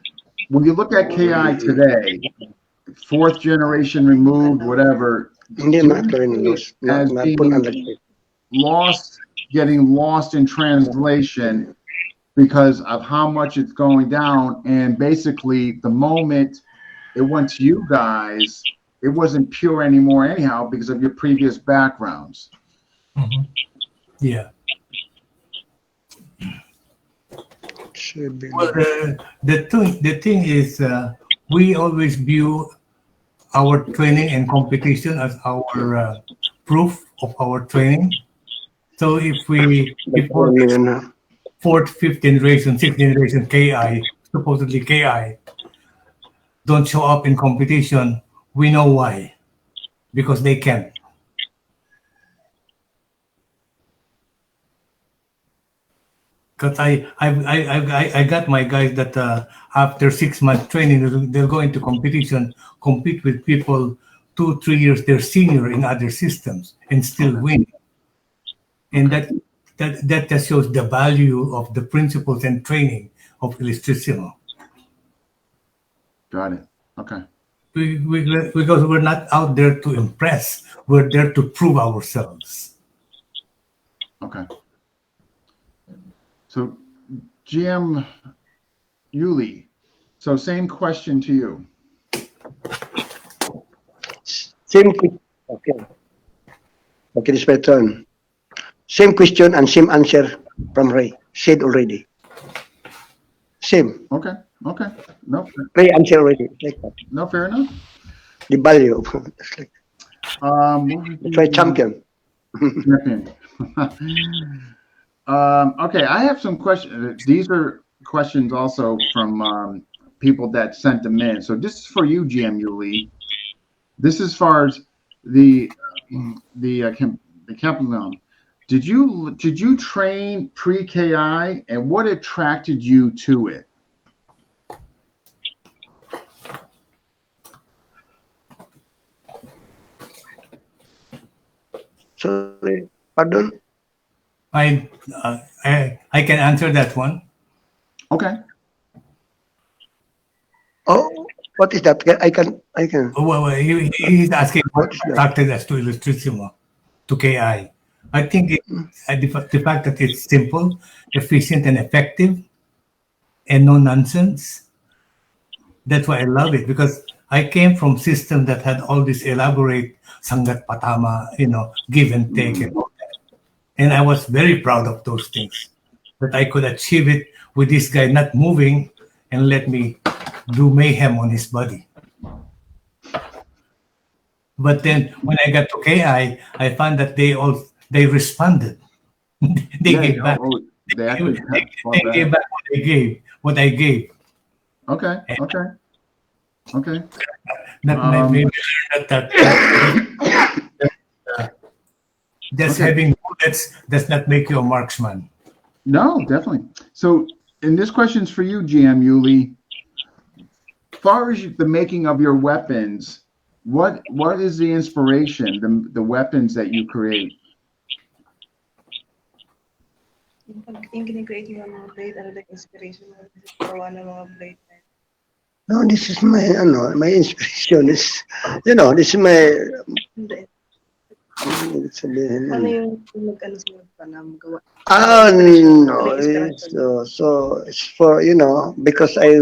when you look at KI today, fourth generation removed, whatever, Hindi natin as being getting lost in translation because of how much it's going down, and basically the moment it went to you guys, it wasn't pure anymore anyhow because of your previous backgrounds. Mm-hmm. Yeah. Well, the thing is, we always view our training and competition as our proof of our training. So if fourth, fifth generation, sixth generation KI, supposedly KI, don't show up in competition, we know why. Because they can't. Because I got my guys that after 6 months training, they'll go into competition, compete with people 2-3 years they're senior in other systems and still win. And that just shows the value of the principles and training of Illustrissimo. Got it. Okay. Because we're not out there to impress, we're there to prove ourselves. Okay. So, GM Yuli, so same question to you. Same question. Okay, this is my turn. Same question and same answer from Ray. Said already. Same. Okay. No. Ray answer already. Like that. No, fair enough. The value of it's like, try champion. Okay, I have some questions. These are questions also from people that sent them in. So this is for you, GM Yuli. This is as far as the Capelon. Did you train pre-KI, and what attracted you to it? Sorry, pardon? I can answer that one. Okay. Oh, what is that? I can. Well, he's asking what What's that? attracted us to Illustrissimo, to KI. I think the fact that it's simple, efficient, and effective, and no nonsense. That's why I love it, because I came from system that had all this elaborate sangat patama, give and take and all that. And I was very proud of those things, that I could achieve it with this guy not moving and let me do mayhem on his body. But then when I got to KI, I found that they responded. They Yeah, gave back. they actually They gave back what I gave. Okay. Okay. Maybe that just Okay. having bullets does not make you a marksman. No, definitely. So, and this question's for you, GM Yuli. As far as the making of your weapons, what is the inspiration, the weapons that you create? Yung kine-create mo ng mga blade, ano like inspiration mo sa gawa ng mga blade? No, this is my inspiration. This is my. Hindi. Sabihin, Ano yung nag-ano sa mga pa na magawa? No. So it's for because I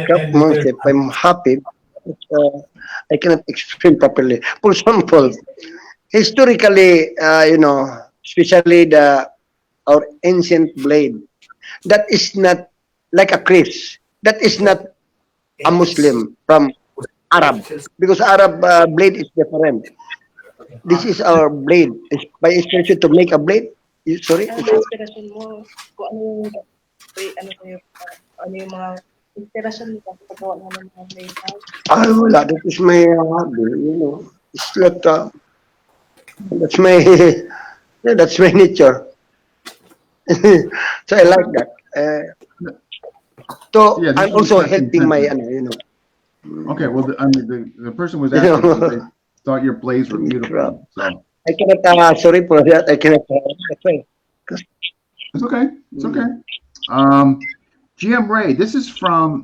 kept myself. I'm happy. I cannot explain properly. For example, historically, especially our ancient blade, that is not like a Chris. That is not a Muslim from Arab, because Arab blade is different. This is our blade. By inspiration to make a blade. Sorry. Ano yung inspiration mo? Kung ano yung mga inspiration mo sa paggawa ng mga blade? Wala. That is my hobby. It's like that's my nature. So I like that. So Yeah, this I'm is also interesting helping my, sentence. Okay, well, the person was asking if they thought your blades were beautiful. So I cannot. Sorry for that. I cannot. That's right. it's okay. It's okay. GM Ray, this is from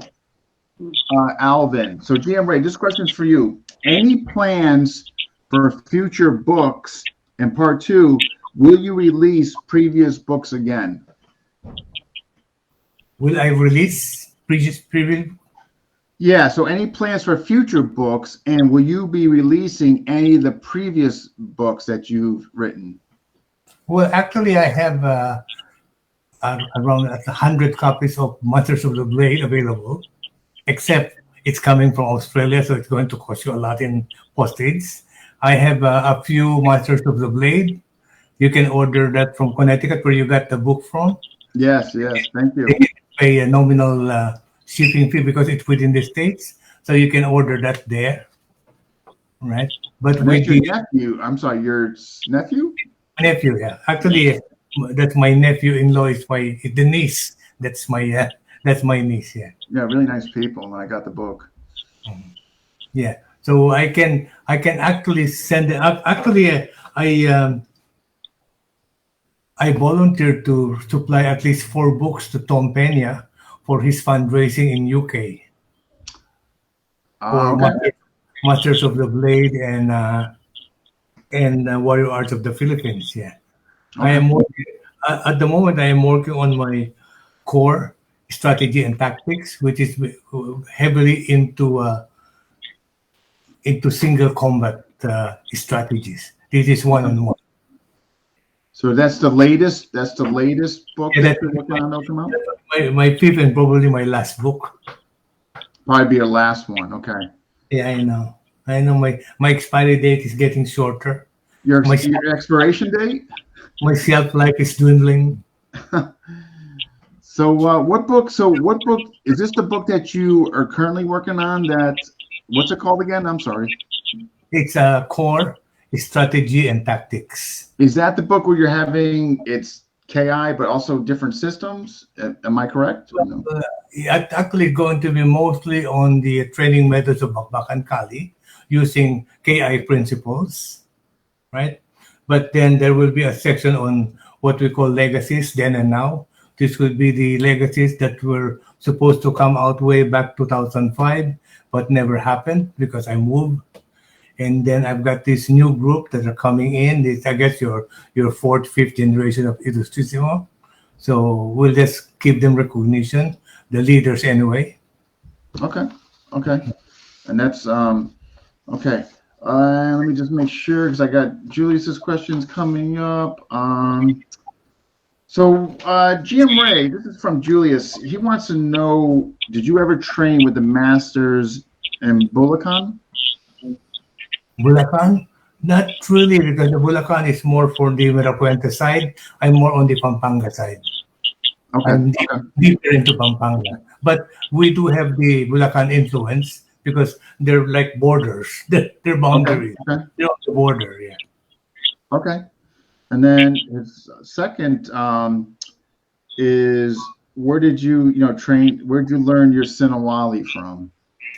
Alvin. So GM Ray, this question's for you. Any plans for future books? And part 2, will you release previous books again? Will I release previous? Yeah, so any plans for future books, and will you be releasing any of the previous books that you've written? Well, actually, I have around 100 copies of Masters of the Blade available, except it's coming from Australia, so it's going to cost you a lot in postage. I have a few Masters of the Blade. You can order that from Connecticut, where you got the book from. Yes, thank you. You can pay a nominal shipping fee because it's within the States, so you can order that there, right? But And with that's your nephew. I'm sorry, your nephew? nephew, yeah. Actually, that's my nephew-in-law. Is the niece. That's my niece. Yeah. Yeah, really nice people. And I got the book. Yeah. So I can actually send it. Actually, I volunteered to supply at least 4 books to Tom Pena for his fundraising in UK for Okay. Masters of the Blade and Warrior Arts of the Philippines. Yeah. I am working, at the moment. I am working on my core strategy and tactics, which is heavily into single combat strategies. This is one-on-one. So that's the latest. That's the latest book Yeah, that you're working on, Come out? My fifth and probably my last book. Probably be your last one. Okay. Yeah, I know. My expiry date is getting shorter. Your My- expiration date? My shelf life is dwindling. So what book? Is this the book that you are currently working on? What's it called again? I'm sorry. It's a core strategy and tactics. Is that the book where you're having it's KI but also different systems? Am I correct? No. It's actually going to be mostly on the training methods of Bakbak and Kali using KI principles, right? But then there will be a section what we call legacies then and now. This would be the legacies that were supposed to come out way back 2005, but never happened because I moved. And then I've got this new group that are coming in. It's, I guess, your fourth, fifth generation of Ilustrísimo. So we'll just give them recognition, the leaders anyway. Okay. And that's okay. Let me just make sure because I got Julius's questions coming up. So GM Ray, this is from Julius. He wants to know, did you ever train with the masters in Bulacan? Bulacan? Not really, because the Bulacan is more for the Mirapuente side. I'm more on the Pampanga side. Okay. I'm deeper into Pampanga. But we do have the Bulacan influence because they're like borders. They're boundaries. Okay. They're on the border, yeah. Okay. And then his second is, where did you train? Where did you learn your Sinawali from?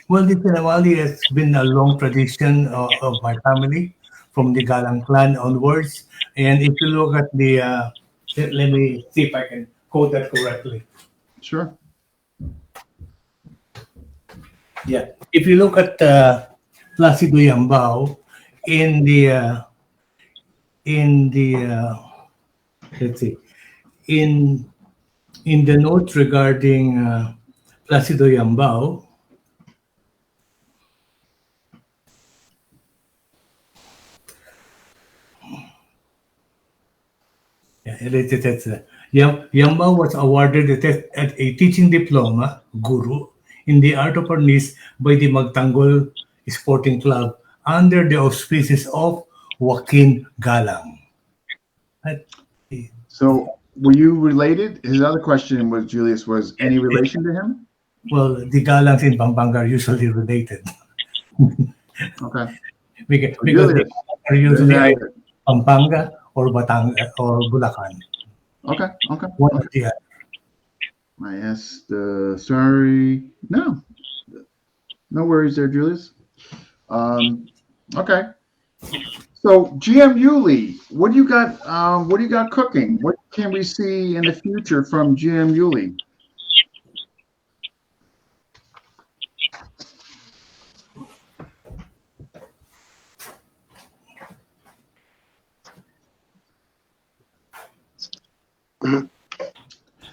Well, the Sinawali has been a long tradition of my family, from the Galang clan onwards. And if you look at the, let me see if I can quote that correctly. Sure. Yeah. If you look at Placido Yambao in the let's see, in the notes regarding Placido Yambao, Yambao was awarded a teaching diploma, guru, in the art of harness by the Magtanggol Sporting Club under the auspices of Joaquin Galang. So were you related? His other question was, Julius, was any relation to him? Well, the Galangs in Pampanga are usually related. Okay. because Julius, they are usually either Pampanga or Batangas or Bulacan. Okay. One or the other. I asked, sorry. No worries there, Julius. Okay. So GM Yuli, what do you got? What do you got cooking? What can we see in the future from GM Yuli?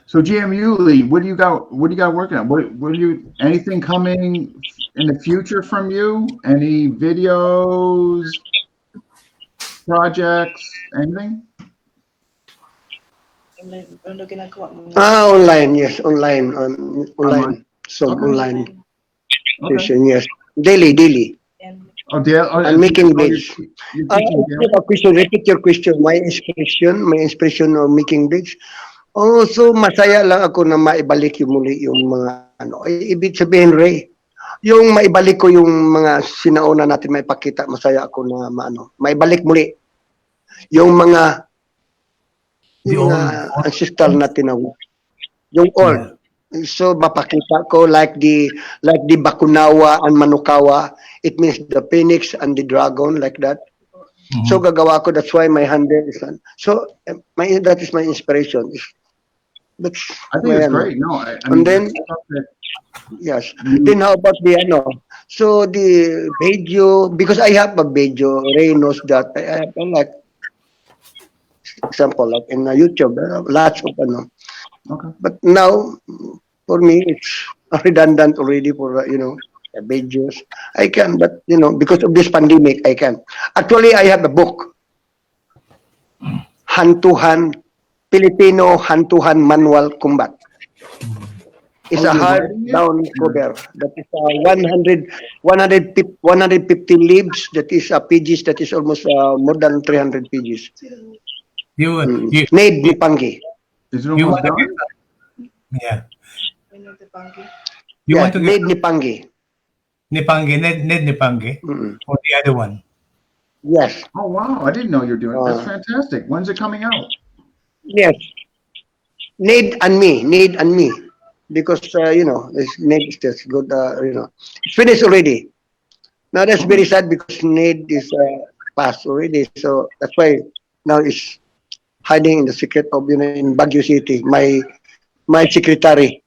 So GM Yuli, what do you got? What do you got working on? What do you? Anything coming in the future from you? Any videos, projects, anything? Ano ginagawa mo? Online, yes, online. So Okay. online Okay. session, yes. Daily. And Oh, Dale. I'm making beads. You're teaching Dale? Repeat your question. My inspiration of making beads. Oh, so masaya lang ako na maibalik yung muli yung mga ibig sabihin, Ray, yung maibalik ko yung mga sinauna natin maipakita, masaya ako na maibalik muli yung mga ancestral natin na yung old. So mapakita ko like the Bakunawa and Manukawa, it means the phoenix and the dragon, like that. So gagawa ko, that's why my handle is on. So that is my inspiration. I think it's great. No, I And mean, then yes. Then how about the so the video, because I have a video, Ray knows that I have like example like in YouTube, lots of Okay. But now for me it's redundant already for videos. I can, but because of this pandemic I can. Actually I have a book, Hand to Hand, Filipino Hand-to-Hand Manual Combat. It's a hard-bound cover. That is 150 leaves. That is pages. That is almost more than 300 pages. Made ni Pangi. Is it almost done? Yeah. You want to made ni Pangi. Ned Nipangi, or the other one? Yes. Oh wow! I didn't know you're doing it. That's fantastic. When's it coming out? Yes. Need and me, because Need is just good. It's finished already. Now that's very sad because Need is passed already. So that's why now it's hiding in the secret of, in Baguio City. My secretary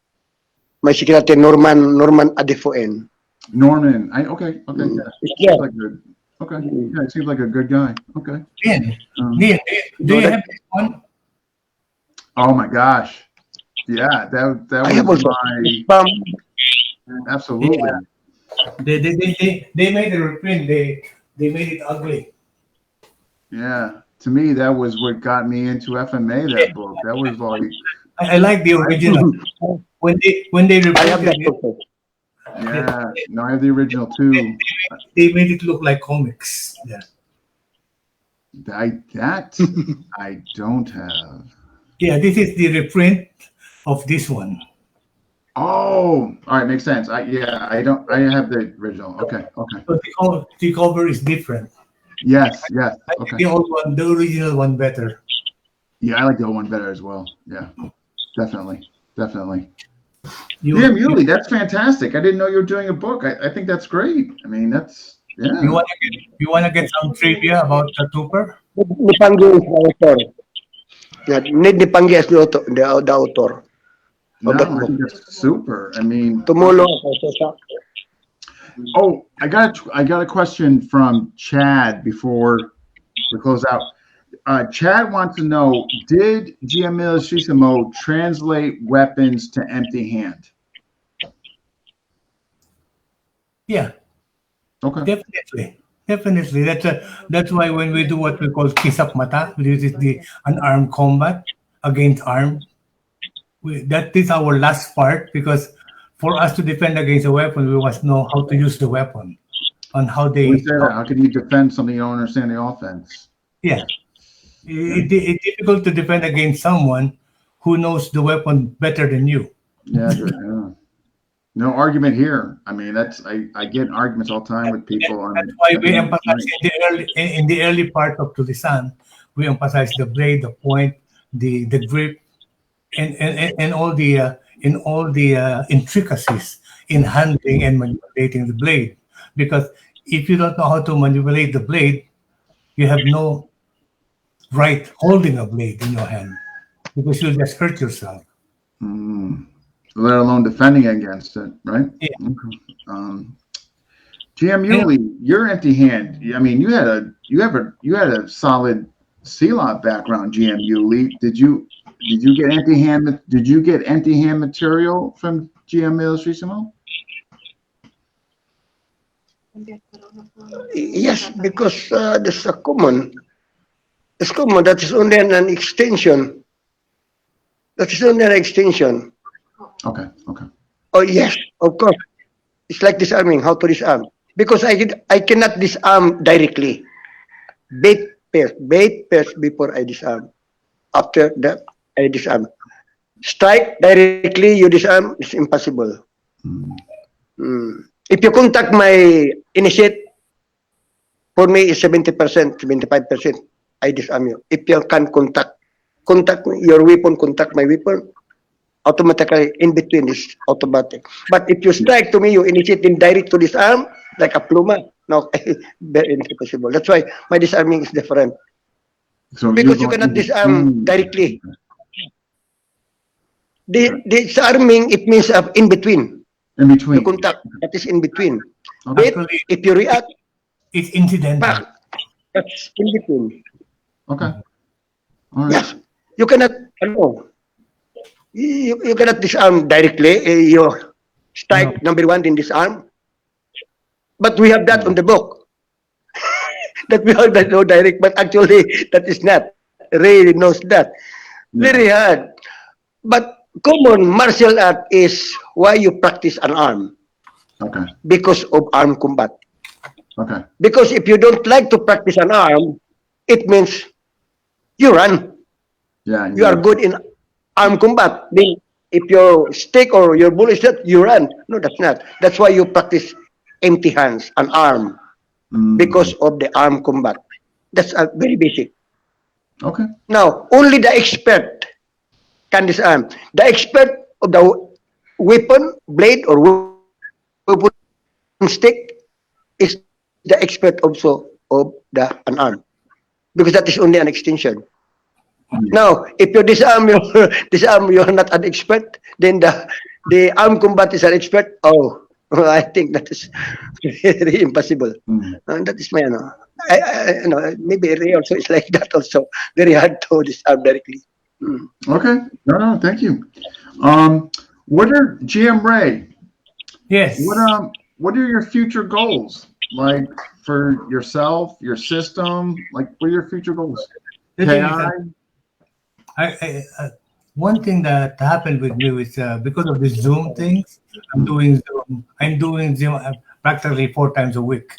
Norman Adefoen. Norman. Okay. Yeah. Yeah. Seems like good. Okay. Yeah, it seems like a good guy. Okay. Ian, Um, Ian, do you that- have this one? oh my gosh. Yeah, that I have was also my absolutely. Yeah. They made a reprint. They made it ugly. Yeah. To me, that was what got me into FMA. That book. That was like, I like the original. When they I have that reprinted it, also. yeah. No, I have the original too. they made it look like comics. Yeah. I don't have. Yeah, this is the reprint of this one. Oh, all right, makes sense. I don't. I have the original. Okay. So the cover is different. Yes. I think Okay. the old one, the original one, better. Yeah, I like the old one better as well. Yeah, definitely. You Yuli, that's fantastic. I didn't know you were doing a book. I think that's great. I mean, that's yeah. you wanna get some trivia about the Tupper? Nipangi is the author. Yeah, Ned Nipangi is the author. No, that I book. think that's super. I mean, Tumulong ako sa oh, I got a question from Chad before we close out. Chad wants to know: did Giamilosissimo translate weapons to empty hand? Yeah, Okay. definitely. That's why when we do what we call kisap mata, which is the unarmed combat against armed, that is our last part, because for us to defend against a weapon, we must know how to use the weapon, on how they. We say that. How can you defend something you don't understand the offense? Yeah, it's difficult to defend against someone who knows the weapon better than you. Yeah. No argument here. I mean, I get in arguments all the time with people. That's why we emphasize in the early part of Tulisan, we emphasize the blade, the point, the grip, and all the intricacies in handling and manipulating the blade. Because if you don't know how to manipulate the blade, you have no right holding a blade in your hand, because you'll just hurt yourself. Let alone defending against it, right? Yeah. Okay. GM Yuli, you're empty hand. I mean, you had a solid CLOT background, GM Yuli. Did you get empty hand? Did you get empty hand material from Giamilosissimo? Yes, because there's a common. It's common. That is only an extension. Okay. Oh yes, of course. It's like disarming. How to disarm? Because I cannot disarm directly. Bait first before I disarm. After that, I disarm. Strike directly, you disarm. It's impossible. If you contact my initiate, for me is 70%, 75%. I disarm you. If you can contact your weapon, contact my weapon, automatically in between is automatic. But if you strike to me, you initiate in direct to disarm, like a pluma, no, very impossible. That's why my disarming is different. So Because you cannot disarm directly. The disarming, it means in between. In between. You contact, that is in between. Okay. But if you react It's incidental. back, that's in between. Okay. All right. Yes, you cannot. You cannot disarm directly. You strike number one, then disarm. But we have that on the book. That we have that no direct, but actually that is not. Ray knows that. Very hard. But common martial art is why you practice an arm. Okay. Because of armed combat. Okay. Because if you don't like to practice an arm, it means you run. Yeah. You are good in armed combat. Then if your stick or your bull is that, you run. No, that's not. That's why you practice empty hands, an arm, because of the armed combat. That's very basic. Okay. Now, only the expert can disarm. The expert of the weapon, blade, or weapon stick is the expert also of the an arm, because that is only an extension. Now, if you disarm you're not an expert, then the armed combat is an expert. Oh, I think that is very impossible. That is my maybe Ray also is like that also. Very hard to disarm directly. Okay. No, thank you. What are GM Ray? Yes. What are your future goals? Like for yourself, your system? Like what are your future goals? The thing is KI? that one thing that happened with me is because of the Zoom things, I'm doing Zoom practically 4 times a week.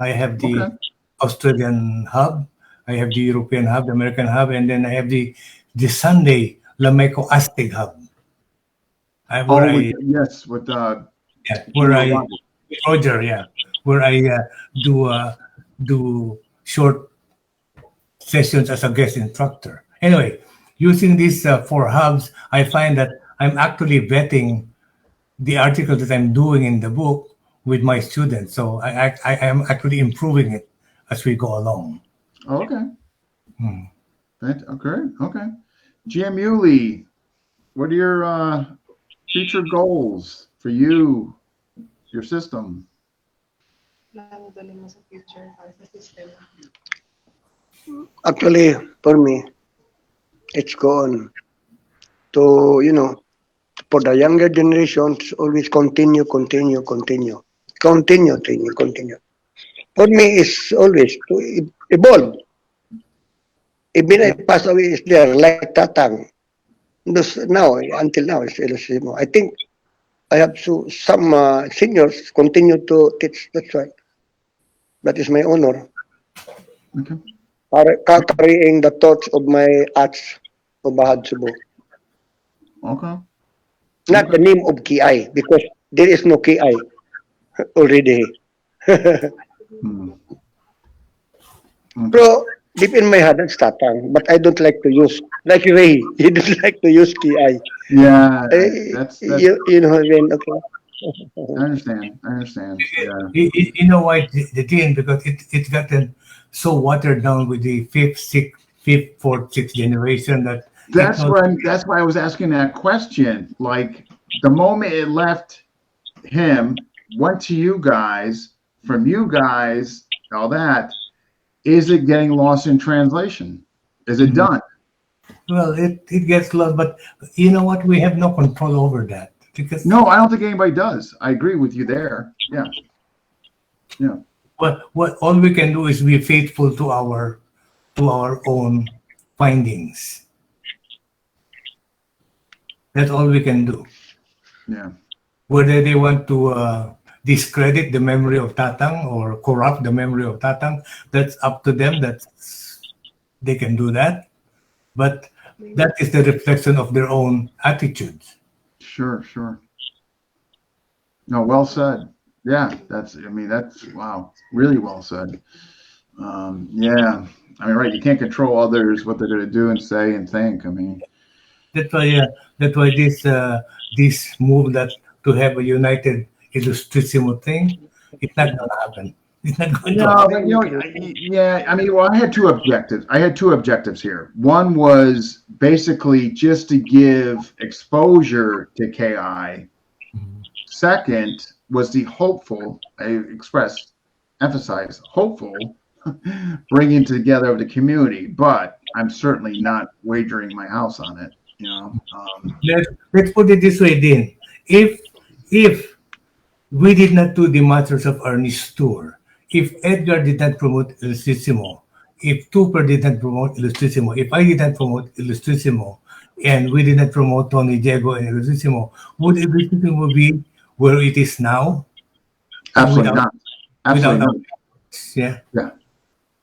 I have the Okay. Australian hub, I have the European hub, the American hub, and then I have the Sunday Lameco Aztec hub. Yes, with Roger, where I do short sessions as a guest instructor. Anyway, using these 4 hubs, I find that I'm actually vetting the article that I'm doing in the book with my students. So I am actually improving it as we go along. Okay. Okay. GM Yuli, what are your future goals for you, your system? Future system. Actually, for me, it's gone to, for the younger generations, always continue. For me, it's always to evolve. Even I pass away, is there, like Tatang. Until now, it's Elusimo. I think I have some seniors continue to teach. That's right. That is my honor. Okay. Carrying the torch of my arts of Bahad Subo. Okay. Not the name of Ki, because there is no Ki already. Pero deep in my heart, that's Tatang. But I don't like to use, like Ray, he don't like to use Ki. Yeah, that's you know what I mean? Okay. I understand. Yeah. You know why the thing, because it's gotten so watered down with the fifth, fourth, sixth generation that That's why I was asking that question. Like the moment it left him, went to you guys, from you guys, all that, is it getting lost in translation? Is it done? Well, it gets lost, but you know what? We have no control over that. Because No, I don't think anybody does. I agree with you there. Yeah. what all we can do is be faithful to our own findings. That's all we can do. Yeah. Whether they want to discredit the memory of Tatang or corrupt the memory of Tatang, that's up to them. They can do that, but that is the reflection of their own attitudes. Sure. No, well said. Yeah, that's wow, really well said. Yeah, right. You can't control others, what they're going to do and say and think. That's why this move that to have a united Illustrissimo thing, it's not going to happen. It's not going to happen. Well, I had two objectives here. One was basically just to give exposure to KI. Second was the hopeful, emphasize hopeful, bringing together of the community. But I'm certainly not wagering my house on it. Let's put it this way, Dean. If we did not do the Masters of Ernest tour, if Edgar did not promote Illustrissimo, if Tupper did not promote Illustrissimo, if I did not promote Illustrissimo, and we did not promote Tony Diego and Illustrissimo, would Illustrissimo be where it is now? Absolutely not. Absolutely not.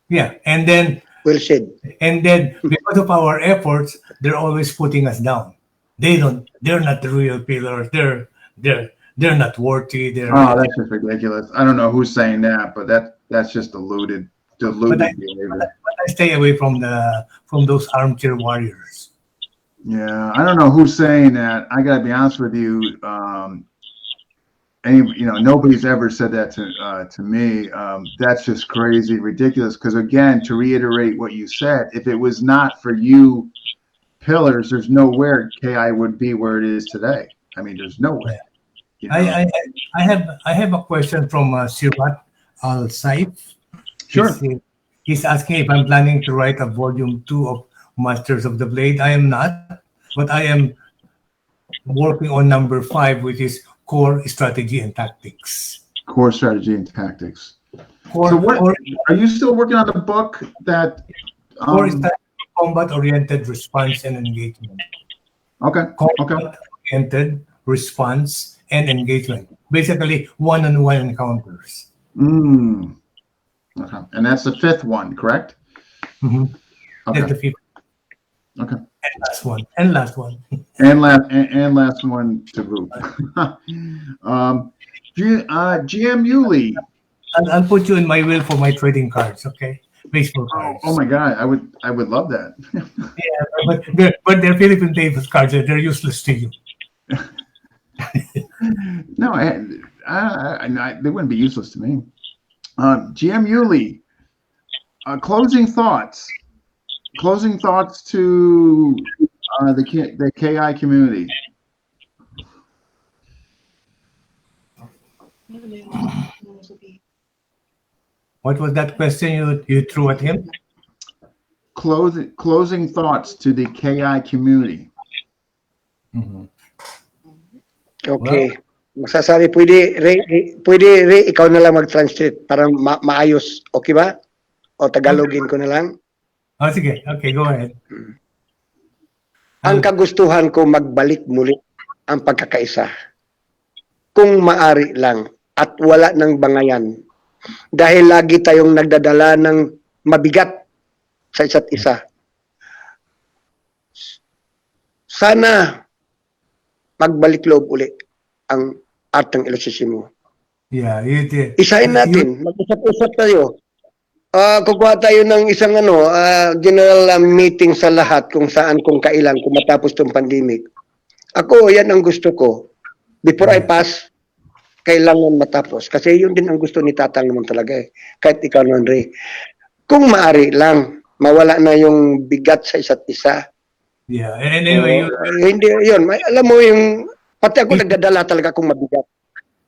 Yeah. And then Well said. And then because of our efforts, they're always putting us down. They're not the real pillars. They're not worthy. That's just ridiculous. I don't know who's saying that, but that's just deluded but behavior. I stay away from those armchair warriors. Yeah, I don't know who's saying that. I gotta be honest with you. nobody's ever said that to me. That's just crazy, ridiculous. Because again, to reiterate what you said, if it was not for you pillars, there's nowhere KI would be where it is today. I mean, there's no way. I have a question from Sirat Al Saif. Sure. He's asking if I'm planning to write a volume 2 of Masters of the Blade. I am not, but I am working on number 5, which is Core Strategy and Tactics. Core Strategy and Tactics. Are you still working on the book that? Core Strategy, Combat-Oriented Response and Engagement. Okay. Combat-Oriented Response and Engagement. Basically, one-on-one encounters. Okay. And that's the 5th one, correct? Mm-hmm. Okay. That's the 5th. Okay. And last one. And last one to boot. GM Yuli. I'll put you in my will for my trading cards, okay? Baseball cards. Oh my God, I would love that. Yeah, but they're Philippine Davis cards. They're useless to you. No, they wouldn't be useless to me. GM Yuli, closing thoughts to the KI community. What was that question you threw at him? Closing thoughts to the KI community. Mm-hmm. Okay. Masasabi, pwede, ikaw na lang mag-translate para maayos. Okay ba? O Tagalogin ko na lang? Oh, sige. Okay, go ahead. Ang kagustuhan ko magbalik muli ang pagkakaisa. Kung maari lang at wala ng bangayan. Dahil lagi tayong nagdadala ng mabigat sa isa't isa. Sana magbalik loob uli ang arteng elogismo. Yeah, Isahin natin, mag-usap-usap tayo. Kukuha tayo ng isang general meeting sa lahat kung saan, kung kailan, kung matapos itong pandemic. Ako, yan ang gusto ko. Before I pass, kailangan matapos. Kasi yun din ang gusto ni Tatang naman talaga eh. Kahit ikaw naman, Ray. Kung maari lang, mawala na yung bigat sa isa't isa. Yeah, and anyway, hindi, yun. Alam mo yung, pati ako nagdadala talaga kung mabigat.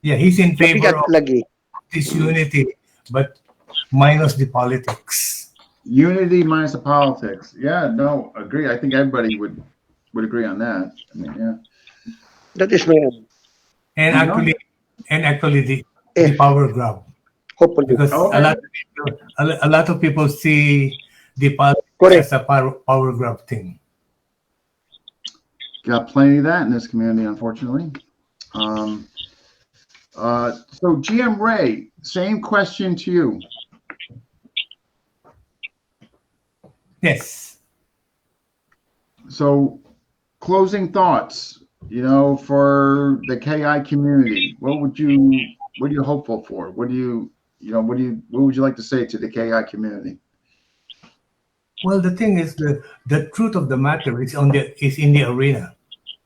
Yeah, he's in favor Mabigat of lagi. this unity, but minus the politics. Unity minus the politics. Yeah, no, agree. I think everybody would agree on that. I mean, yeah. That is my And actually the power grab. hopefully. Because a lot of people see the politics Correct. as a power grab thing. Got plenty of that in this community, unfortunately. So GM Ray, same question to you. Yes. So closing thoughts, for the KI community, what are you hopeful for? What would you like to say to the KI community? Well, the thing is, the truth of the matter is in the arena.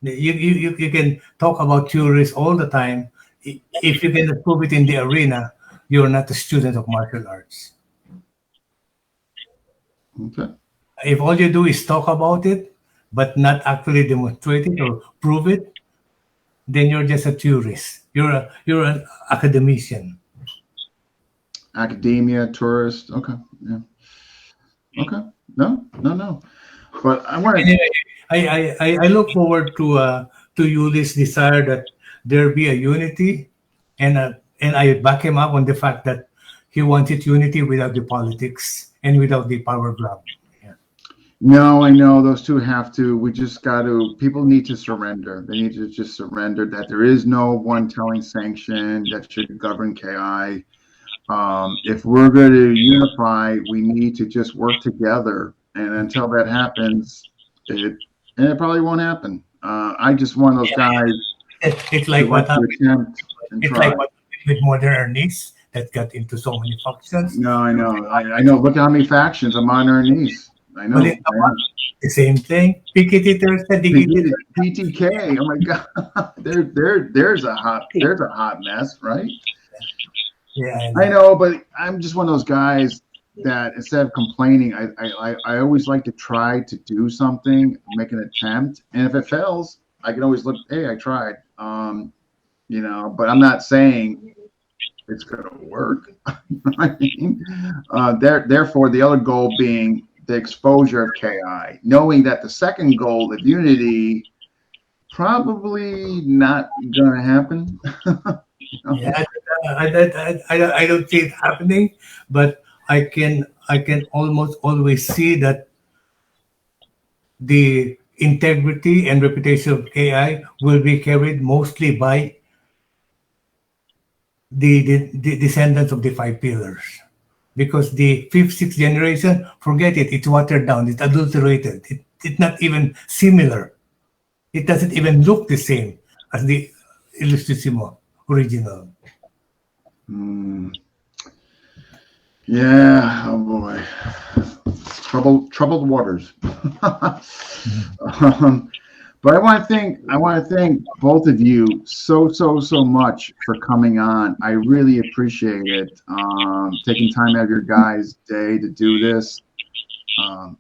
You can talk about theories all the time. If you can prove it in the arena, you're not a student of martial arts. Okay. If all you do is talk about it, but not actually demonstrate it or prove it, then you're just a tourist. You're an academician. Academia, tourist. Okay. Yeah. Okay. No. But I want to. Anyway, I look forward to Yuli's desire that there be a unity, and I back him up on the fact that he wanted unity without the politics and without the power grab. Yeah. No, I know those two have to. We just got to. People need to surrender. They need to just surrender that there is no one telling sanction that should govern KI. If we're going to unify, we need to just work together. And until that happens, it probably won't happen. I just want those guys. It's like what happened. It's like what happened with modern Ernest that got into so many factions. No, I know. I know. Look at how many factions. I'm on our knees. I know. The same thing. Piketty Thursday, Digitty PTK. Oh my God, there's a hot mess, right? Yeah, I know, but I'm just one of those guys that instead of complaining, I always like to try to do something, make an attempt, and if it fails, I can always look. Hey, I tried. But I'm not saying it's going to work. I mean, therefore, the other goal being the exposure of KI, knowing that the second goal of unity probably not going to happen. yeah. I don't see it happening, but I can almost always see that the integrity and reputation of AI will be carried mostly by the descendants of the five pillars. Because the fifth, sixth generation, forget it, it's watered down, it's adulterated, it's not even similar. It doesn't even look the same as the Illustissimo original. Yeah, oh boy. Troubled waters. But I want to thank both of you so much for coming on. I really appreciate it. Taking time out of your guys' day to do this.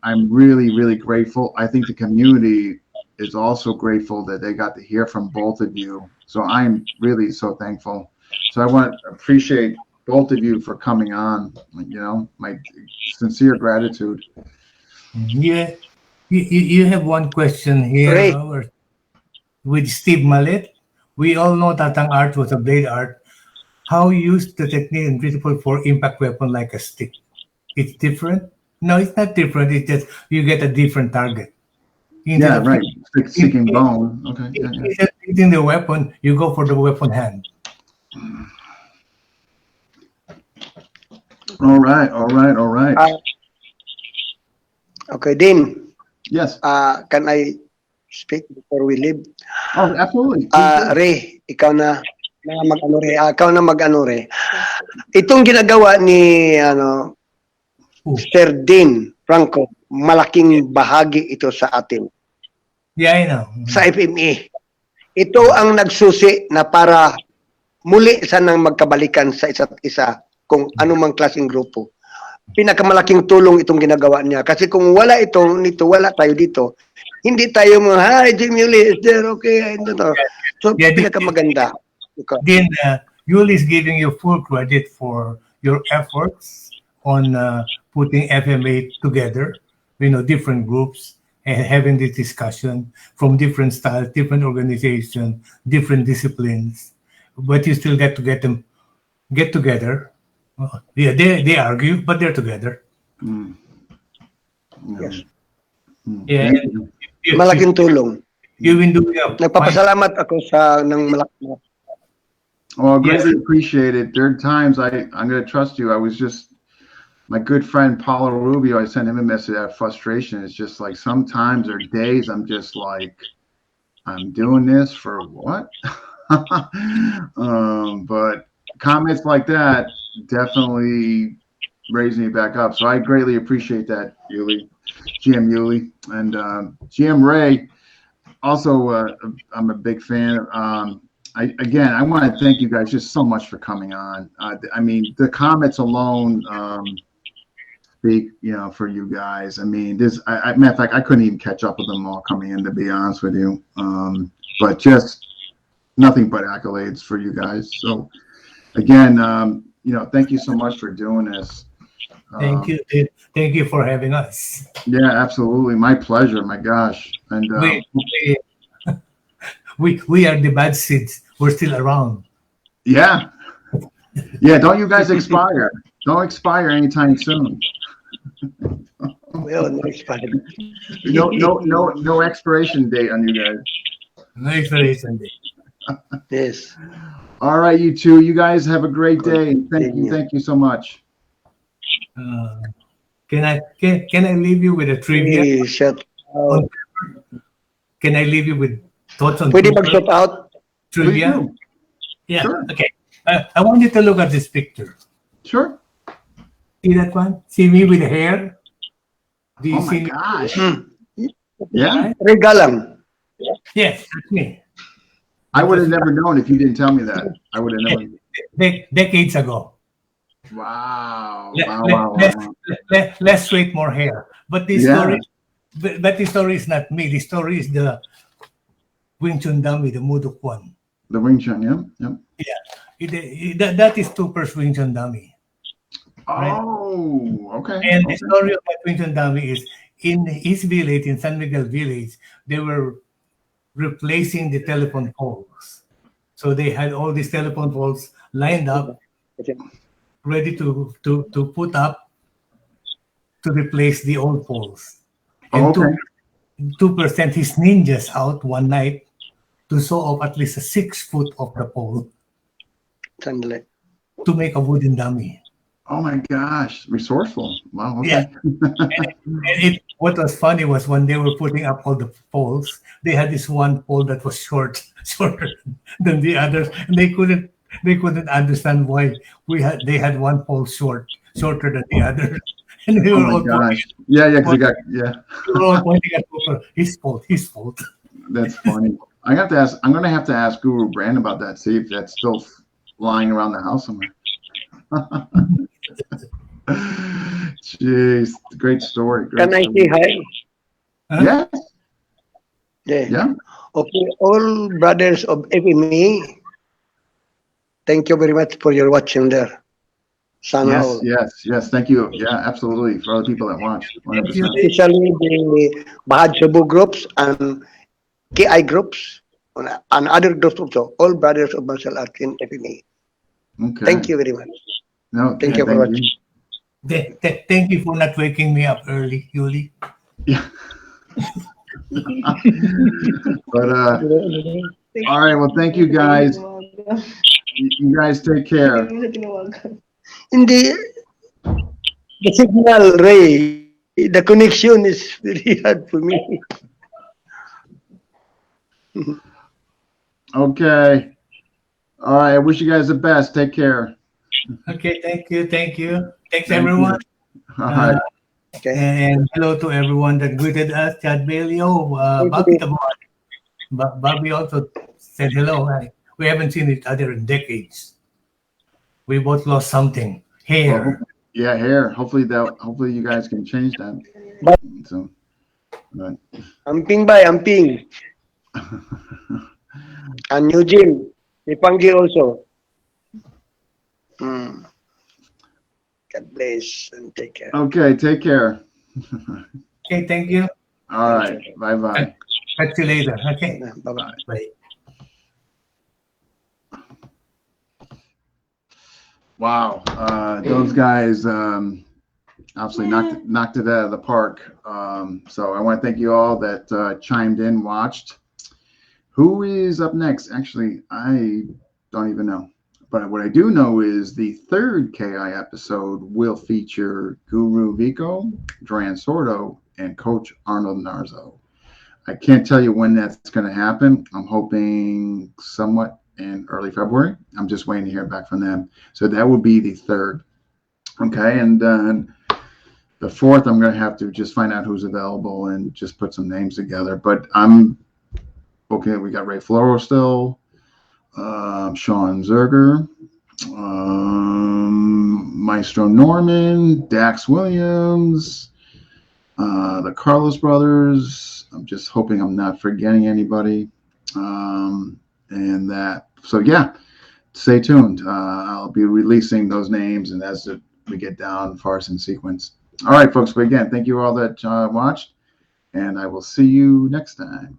I'm really grateful. I think the community is also grateful that they got to hear from both of you. So I'm really so thankful. So I want to appreciate both of you for coming on. My sincere gratitude. Yeah. You have one question here Great. with Steve Mallet. We all know Tatang art was a blade art. How used the technique and principle for impact weapon like a stick? It's different? No, it's not different. It's just you get a different target. Yeah, right. Sticking bone. Okay. Yeah. Instead of hitting the weapon, you go for the weapon hand. All right. Okay, Dean. Yes. Can I speak before we leave? Oh, absolutely. Ray, ikaw na mag-ano, Ray. Itong ginagawa ni Mr. Dean Franco, malaking bahagi ito sa atin. Yeah, I know. Sa FMA. Ito ang nagsusi na para muli sanang magkabalikan sa isa't isa kung anumang klaseng grupo. Pinakamalaking tulong itong ginagawa niya. Kasi kung wala wala tayo dito. Hindi tayo hi, Jim Yuli, is there okay? So, pinakamaganda. Then, Yuli is giving you full credit for your efforts on putting FMA together, different groups, and having this discussion from different styles, different organizations, different disciplines. But you still get to get together. Yeah, they argue, but they're together. Yes. Yeah. Malaking tulong. You've been doing Nagpapasalamat ako sa ng malaking. Oh, greatly appreciate it. There are times I'm going to trust you. I was just, my good friend Paulo Rubio, I sent him a message out of frustration. It's just like sometimes or days I'm just like, I'm doing this for what? But comments like that definitely raise me back up. So I greatly appreciate that, Yuli, GM Yuli, and GM Ray. Also, I'm a big fan. I want to thank you guys just so much for coming on. I mean, the comments alone speak, for you guys. I mean, matter of fact, I couldn't even catch up with them all coming in, to be honest with you. But just nothing but accolades for you guys. So again, thank you so much for doing this. Thank you. Thank you for having us. Yeah, absolutely. My pleasure. My gosh. And we are the bad seeds. We're still around. Yeah. Yeah. Don't you guys expire? Don't expire anytime soon. Well, no expired. No expiration date on you guys. No expiration date. Yes. All right, you two. You guys have a great day. Thank you so much. Can I leave you with a trivia? Hey, shout out. Can I leave you with thoughts on Pwede mag-shout out? trivia? Please do. Yeah. Sure. Okay. I want you to look at this picture. Sure. See that one? See me with hair? Do you Oh see my me? gosh. Yeah, Regalang. Yes, that's me. I would have never known if you didn't tell me that. I would have never. Decades ago. Wow, Let, wow, let, wow, let's, wow. let's straight more hair. But the Yeah, story, but the story is not me. The story is the Wing Chun dummy, the Mudok one. the Wing Chun. Yep, yep. That is Tupper's Wing Chun dummy. Right. Oh, okay. And Okay. the story of that Wing Chun dummy is in his village, in San Miguel village, they were replacing the telephone poles. So they had all these telephone poles lined up, ready to put up to replace the old poles. Oh, And okay. 2% his ninjas out one night to saw off at least 6 foot of the pole Sandali. to make a wooden dummy. Oh my gosh, resourceful. Wow. Yeah. Okay. And what was funny was when they were putting up all the poles, they had this one pole that was shorter than the others, and they couldn't understand why they had one pole shorter than the other, and they Oh were my all pointing, gosh. Yeah, yeah. Because yeah. they were all pointing at Cooper. His fault. That's funny. I'm gonna have to ask Guru Brand about that. See if that's still lying around the house somewhere. Jeez, great story. Great Can I story. say hi? Huh? Yes. Yeah. Yeah. Okay, all brothers of FMA, thank you very much for your watching there. Sana Yes. all. Yes. Thank you. Yeah, absolutely. For all the people that watched, 100%. Especially the Bahad Cebu groups and KI groups and other groups also, all brothers of martial arts in FMA. Okay. Thank you very much. No, Thank you for watching. Thank you for not waking me up early, Yuli. Yeah. But all right. Well, thank you guys. You guys take care. In the signal, Ray, the connection is very hard for me. Okay. All right. I wish you guys the best. Take care. Okay, thank you. Thanks, Thank everyone. All right. Okay. And hello to everyone that greeted us. Chad Bailio, Bobby Tabon. Bobby also said hello. We haven't seen each other in decades. We both lost something. Hair. Well, yeah, hair. Hopefully you guys can change that. But So, but Amping by Amping. And Eugene, Ipangi also. God bless and take care. okay. Take care. Okay, thank you. All right. Bye. Catch you later. Okay. Bye-bye. Bye. Wow. Those guys obviously knocked it out of the park. So I want to thank you all that chimed in, watched. Who is up next? Actually, I don't even know. But what I do know is the third KI episode will feature Guru Vico, Dran Sordo, and Coach Arnold Narzo. I can't tell you when that's going to happen. I'm hoping somewhat in early February. I'm just waiting to hear back from them. So that will be the third. Okay. And then the fourth, I'm going to have to just find out who's available and just put some names together. But I'm okay. We got Ray Floro still. Sean Zerger, Maestro Norman, Dax Williams, the Carlos brothers. I'm just hoping I'm not forgetting anybody. And that, so yeah, stay tuned. I'll be releasing those names, and as we get down far in sequence. All right, folks. But again, thank you all that watched, and I will see you next time.